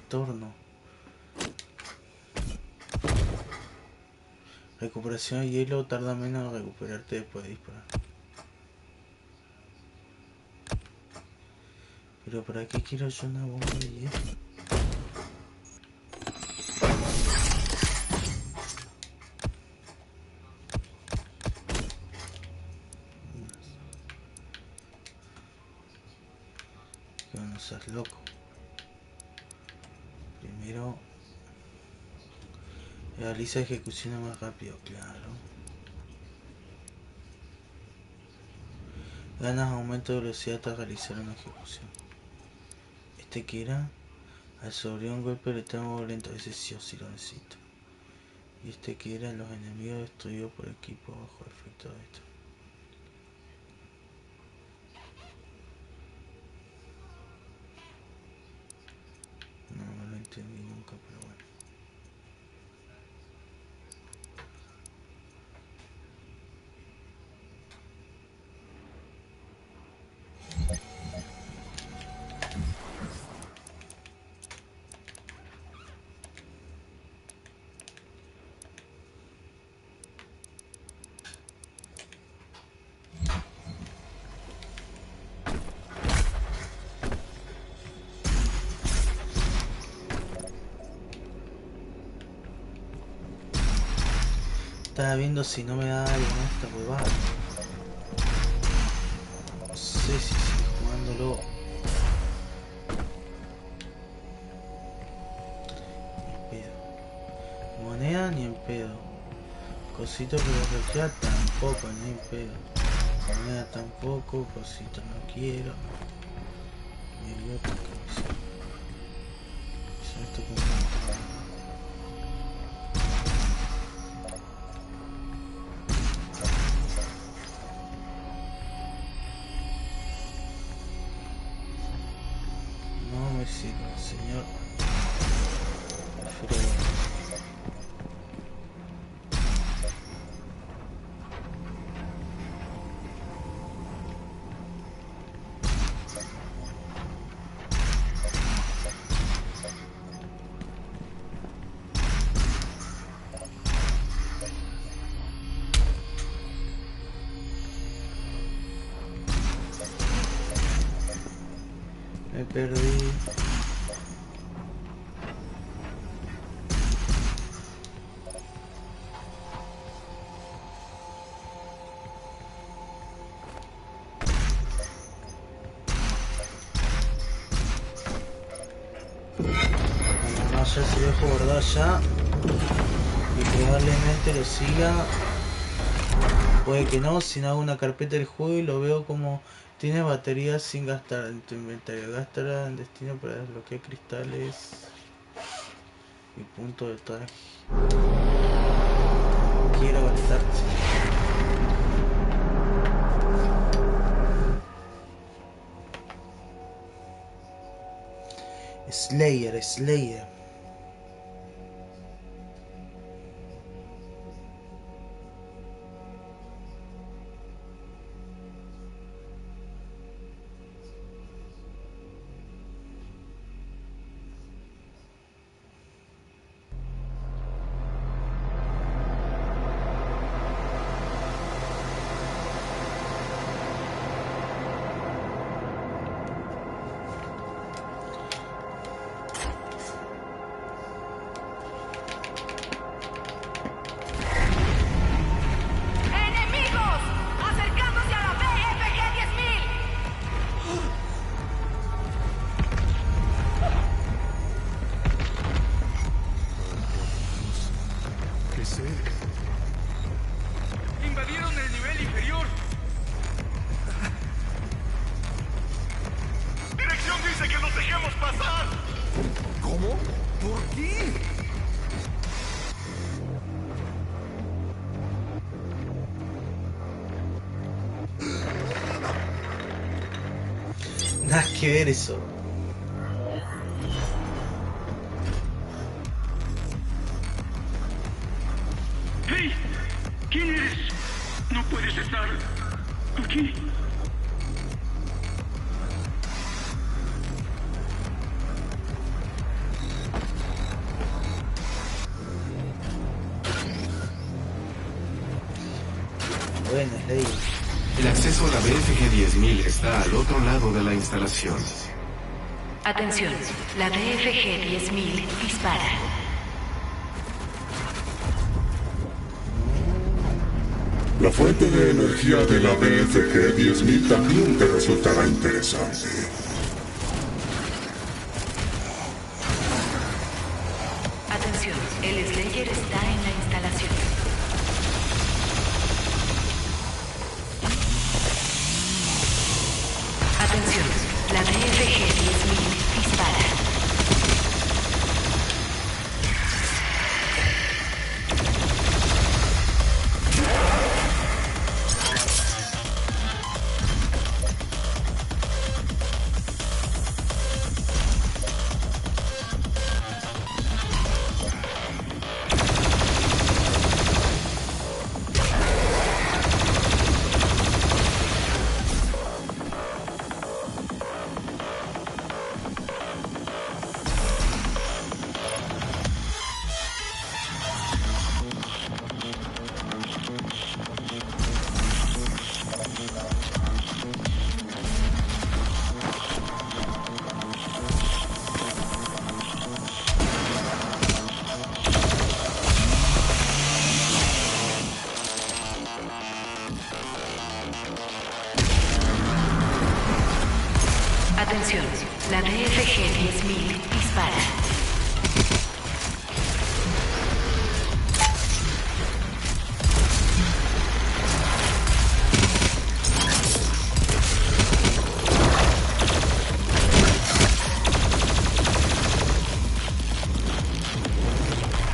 Entorno. Recuperación de hielo tarda menos en recuperarte después de disparar. Pero ¿para qué quiero yo una bomba de hielo? Que no seas loco. Primero realiza ejecuciones más rápido, claro. Ganas aumento de velocidad tras realizar una ejecución. ¿Este qué era? Absorbió un golpe letal muy lento. Ese sí o sí lo necesito. Y este que era los enemigos destruidos por equipo bajo efecto de esto. No lo entendí nunca, pero bueno. Estaba viendo si no me da algo en esta huevada. No sé si sigo jugándolo. Ni en pedo. Moneda ni en pedo. Cosito que desbloquear tampoco, ni en pedo. Moneda tampoco, cosito no quiero. Ni el otro que hizo esto como... Sí, señor. Me perdí. Ya se lo dejo guardar ya y probablemente lo siga, puede que no, si no hago una carpeta del juego y lo veo como tiene baterías sin gastar en tu inventario, gastará en destino para desbloquear cristales y punto de traje. Quiero gastar. Slayer. Invadieron el nivel inferior. Dirección dice que nos dejemos pasar. ¿Cómo? ¿Por qué? Nada que ver eso. ¡Hey! ¿Quién eres? No puedes estar aquí. Bueno, Slayer. El acceso a la BFG 10.000 está al otro lado de la instalación. Atención, la BFG 10.000 dispara. La fuente de energía de la BFG 10.000 también te resultará interesante. Atención, el Slayer está en la instalación. Atención, la DFG 10.000 dispara.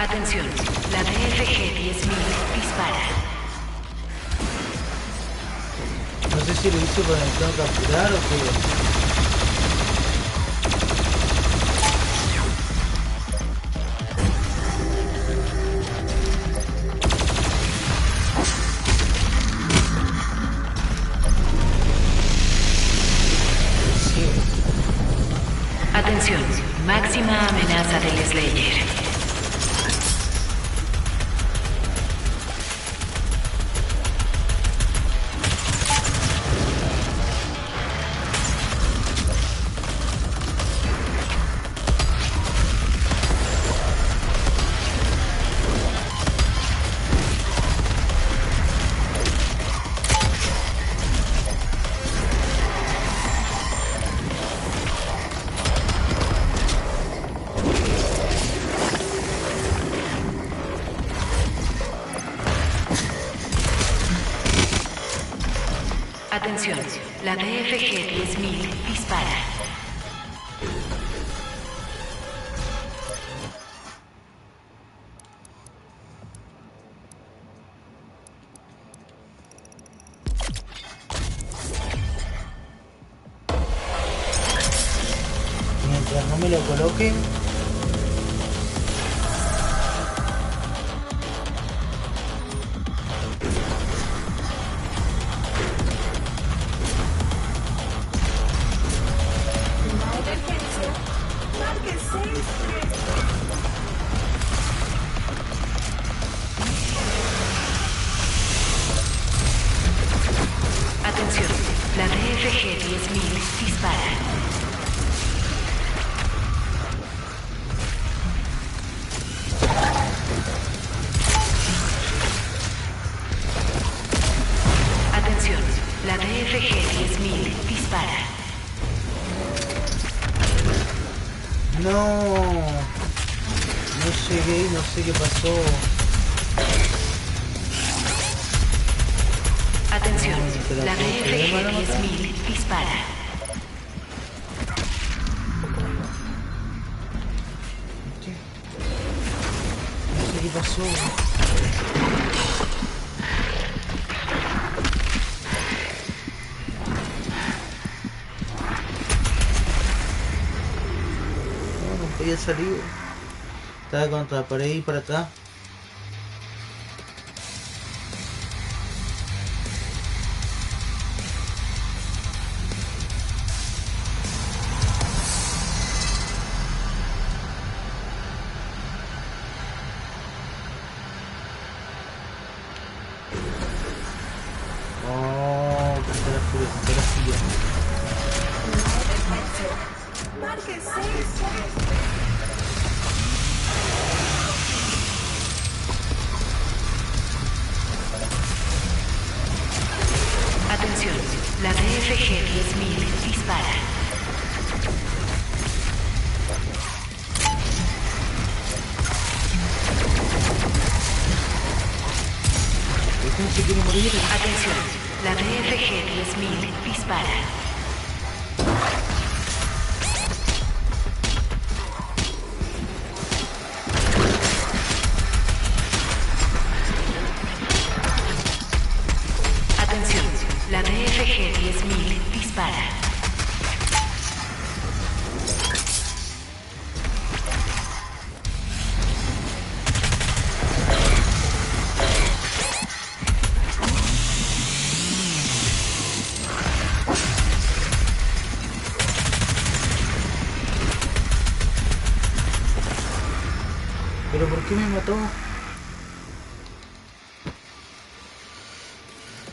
Atención, la DFG 10.000 dispara. No sé si lo hice para entrar a capturar o qué. Atención, máxima amenaza del Slayer. Atención, la DFG 10.000 dispara. Mientras no me lo coloquen. Atención, la DFG 10.000 dispara. Atención, la DFG 10.000 dispara. No. No llegué, no sé qué pasó. Atención, la DFG 10.000 dispara. No sé qué pasó. No podía salir. Estaba contra la pared y para atrás. Oh, que está la furia, que está la silla. Marque 6. Atención, la DFG 10.000 dispara. ¿Cómo se quiere morir? Atención, la DFG 10.000 dispara. Atención, la DFG 10.000 dispara. ¿Pero por qué me mató?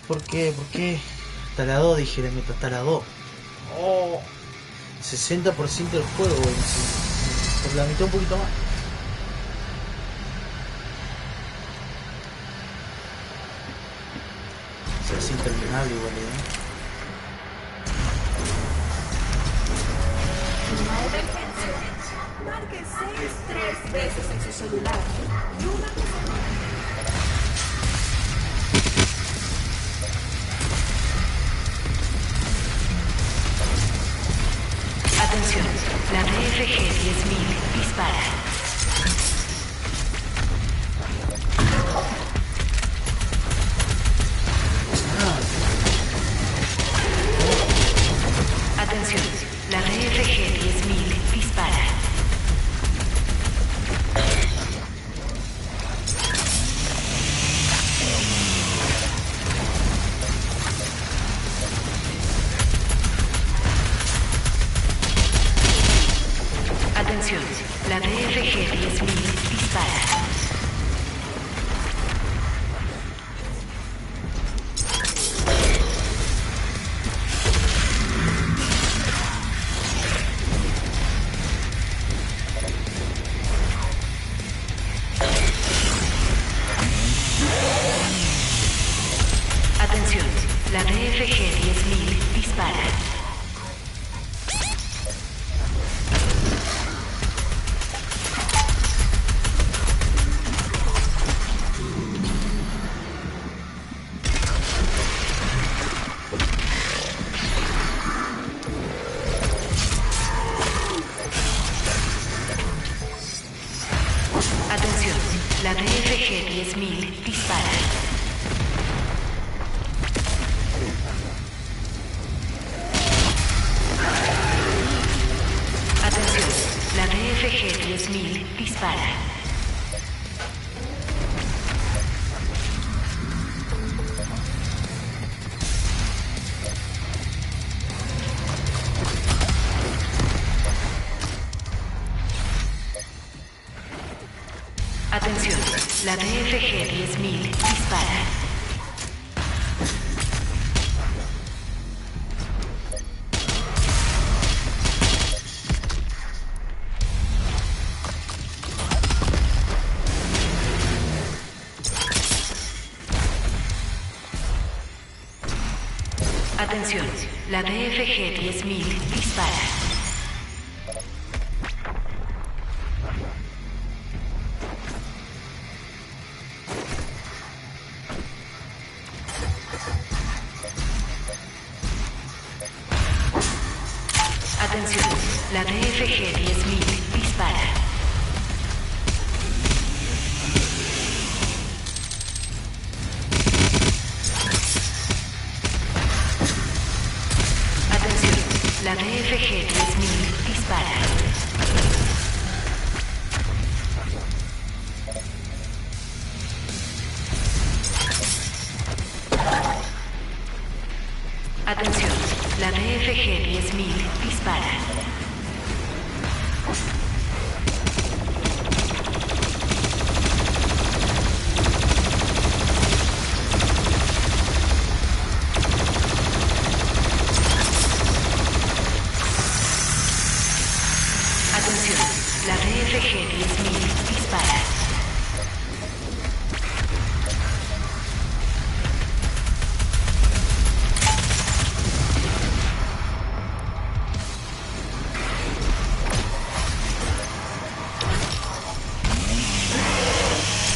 ¿Por qué? ¿Por qué? Hasta la 2 dije, le meto hasta la 2. Oh, 60% del juego, encima. Por la mitad un poquito más. O sea, es interminable igual, ¿eh? Marque 6 3 veces en su celular. Y una cosa más. Atención, la DFG 10.000 dispara. Atención, la DFG 10.000 dispara. Atención, la DFG 10.000 dispara. Atención, la DFG 10.000 dispara. Atención, la DFG 10.000 dispara. Atención, la DFG 10.000 dispara. Atención, la DFG 10.000 dispara. Atención, la DFG 10.000 dispara. Atención, la DFG 10.000 dispara. Atención, la DFG 10.000 dispara. Atención, la DFG 10.000 dispara. Atención, la DFG 10.000 dispara.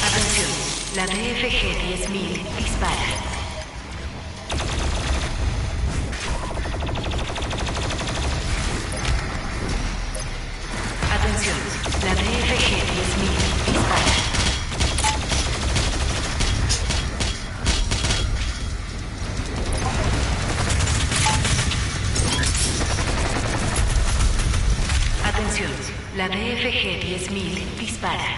Atención, la DFG 10.000 dispara. Atención, la DFG 10.000 dispara. Atención, la DFG 10.000 dispara.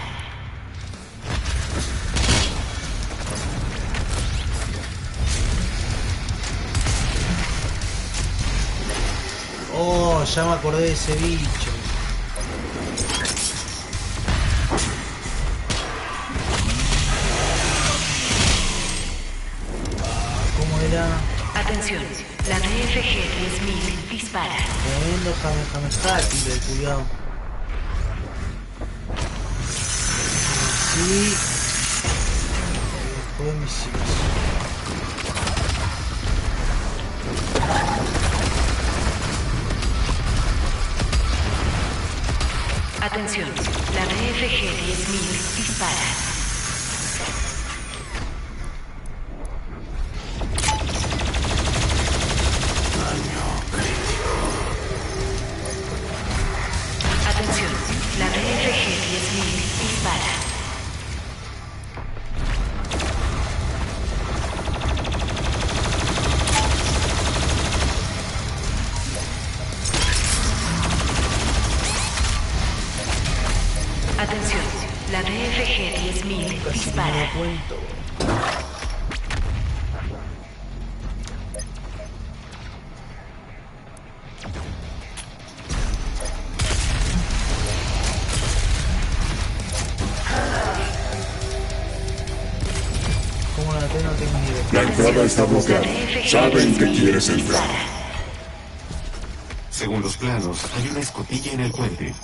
Oh, ya me acordé de ese bicho. ¿Cómo era? Atención, la DFG 10.000 dispara. Tremendo Jamejati, el cuidado. Sí. Fue misiles. Atención, la BFG-10.000 dispara. Atención, la BFG-10.000 dispara. Atención, la BFG-10.000 dispara. ¿Cómo la tengo? No tengo ni idea. La entrada está bloqueada. Saben que quieres entrar. Según los planos, hay una escotilla en el puente.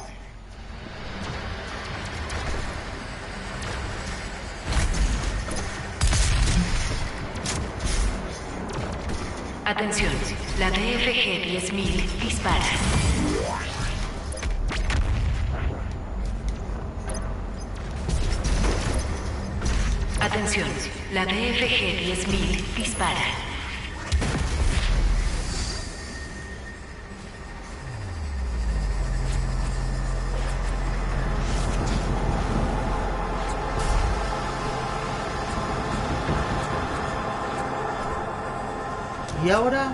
Atención, la BFG-10.000 dispara. Atención, la BFG-10.000 dispara. ¿Y ahora?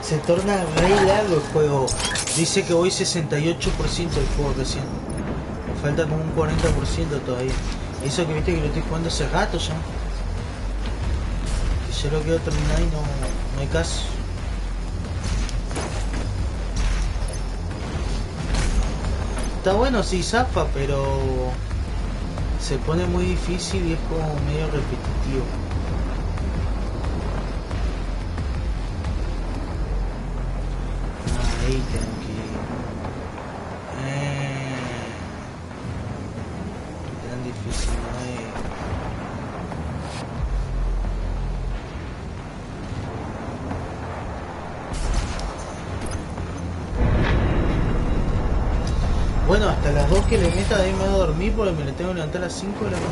Se torna re largo el juego. Dice que voy 68% del juego recién. Me falta como un 40% todavía. Eso que viste que lo estoy jugando hace rato ya. Que yo lo quiero terminar y no hay caso. Está bueno, sí, zafa, pero se pone muy difícil y es como medio repetitivo. Ahí tengo que ir. Tan difícil no es. Bueno, hasta las 2 que le meta de ahí me voy a dormir porque me le tengo que levantar a las 5 de la mañana.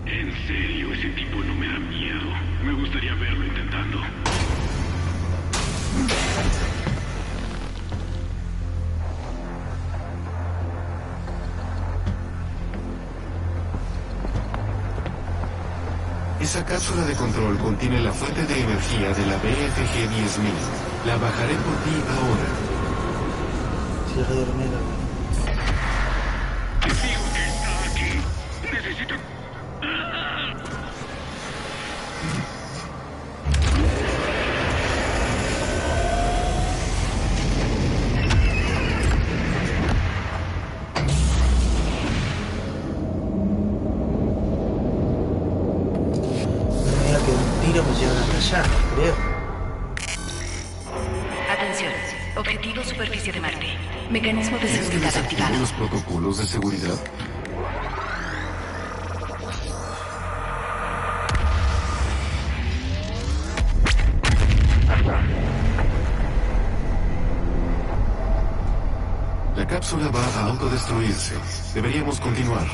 En serio, ese tipo no me da miedo. Me gustaría verlo intentando. Esa cápsula de control contiene la fuente de energía de la BFG-10.000. La bajaré por ti ahora. Cierra de dormir. Te digo que está aquí. Necesito... Me llevan hasta allá, creo. Atención, objetivo superficie de Marte. Mecanismo de seguridad ¿Desactivó activado. los protocolos de seguridad? La cápsula va a autodestruirse. Deberíamos continuar.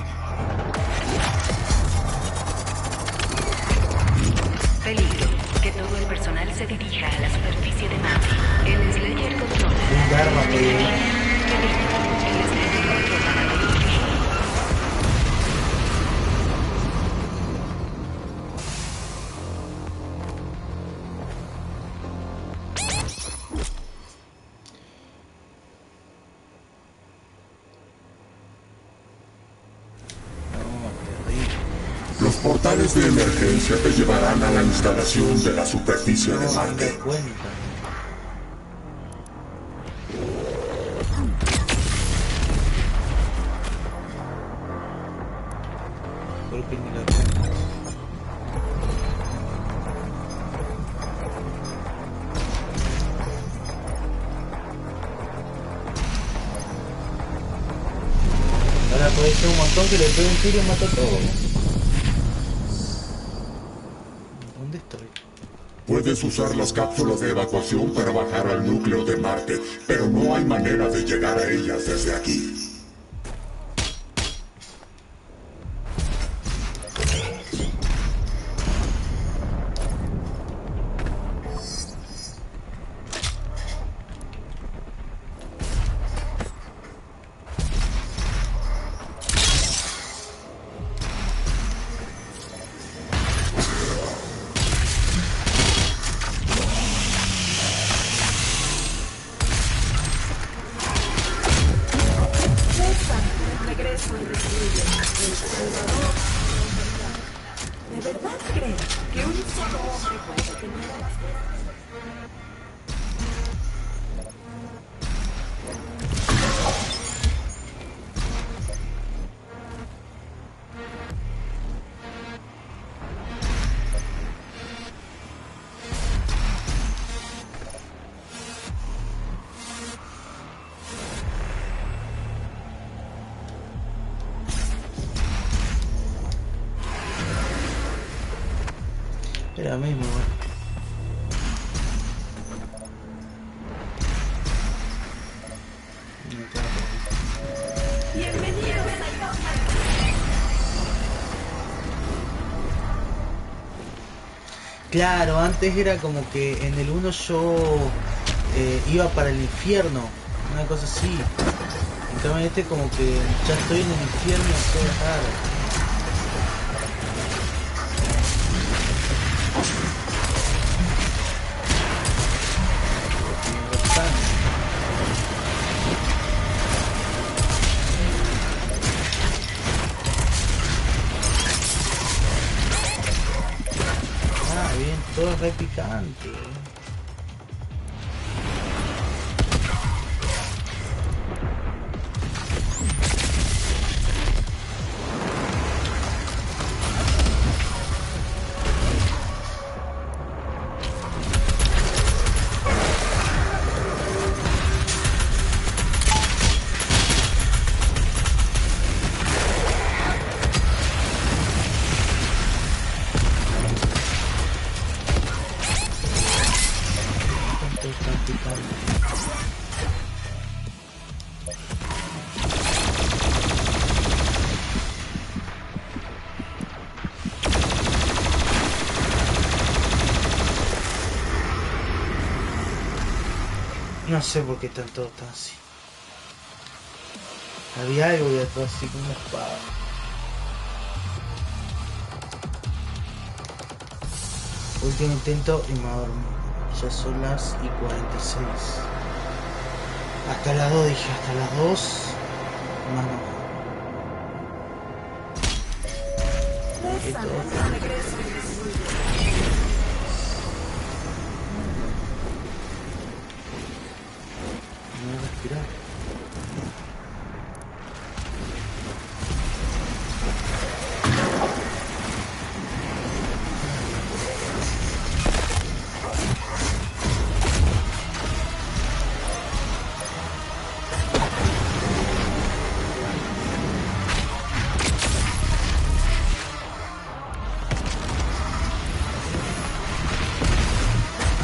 se dirija a la superficie de Marte. El Slayer controla Un Dharma, el Slayer controla la telemetría. Los portales de emergencia te llevarán a la instalación de la superficie de Marte. Cuenta. Golpe ni la cuenta. Ahora puede ser un montón que le pegue un tiro y mata todo. ¿Dónde estoy? Puedes usar las cápsulas de evacuación para bajar al núcleo de Marte, pero no hay manera de llegar a ellas desde aquí. Regreso y destruye el Salvador. ¿De verdad creen que un solo hombre puede detener a las Era mismo, Bienvenidos a Claro, antes era como que en el 1 yo iba para el infierno, una cosa así. En cambio en este como que ya estoy en el infierno, todo es raro. Todo es re picante. No sé por qué están todos tan así. Había algo de atrás así con una espada. Último intento y me dormí. Ya son las y 46. Hasta las 2 dije, hasta las 2. Más no. regreso y destruye. No respirar.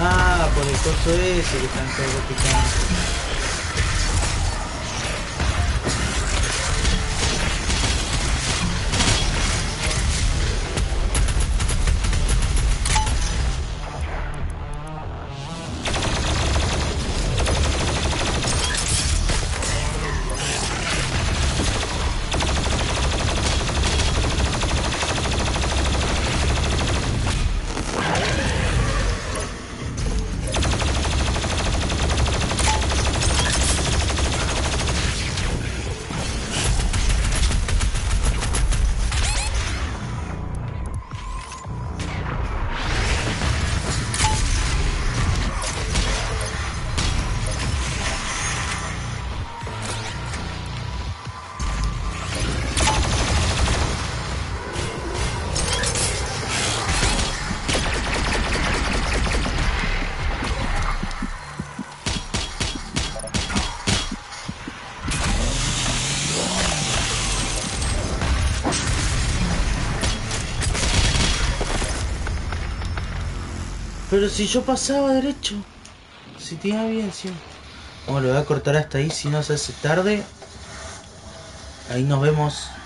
Ah, por el coso ese que están todos picando. Pero si yo pasaba derecho. Si te iba bien, sí. Bueno, lo voy a cortar hasta ahí, si no se hace tarde. Ahí nos vemos.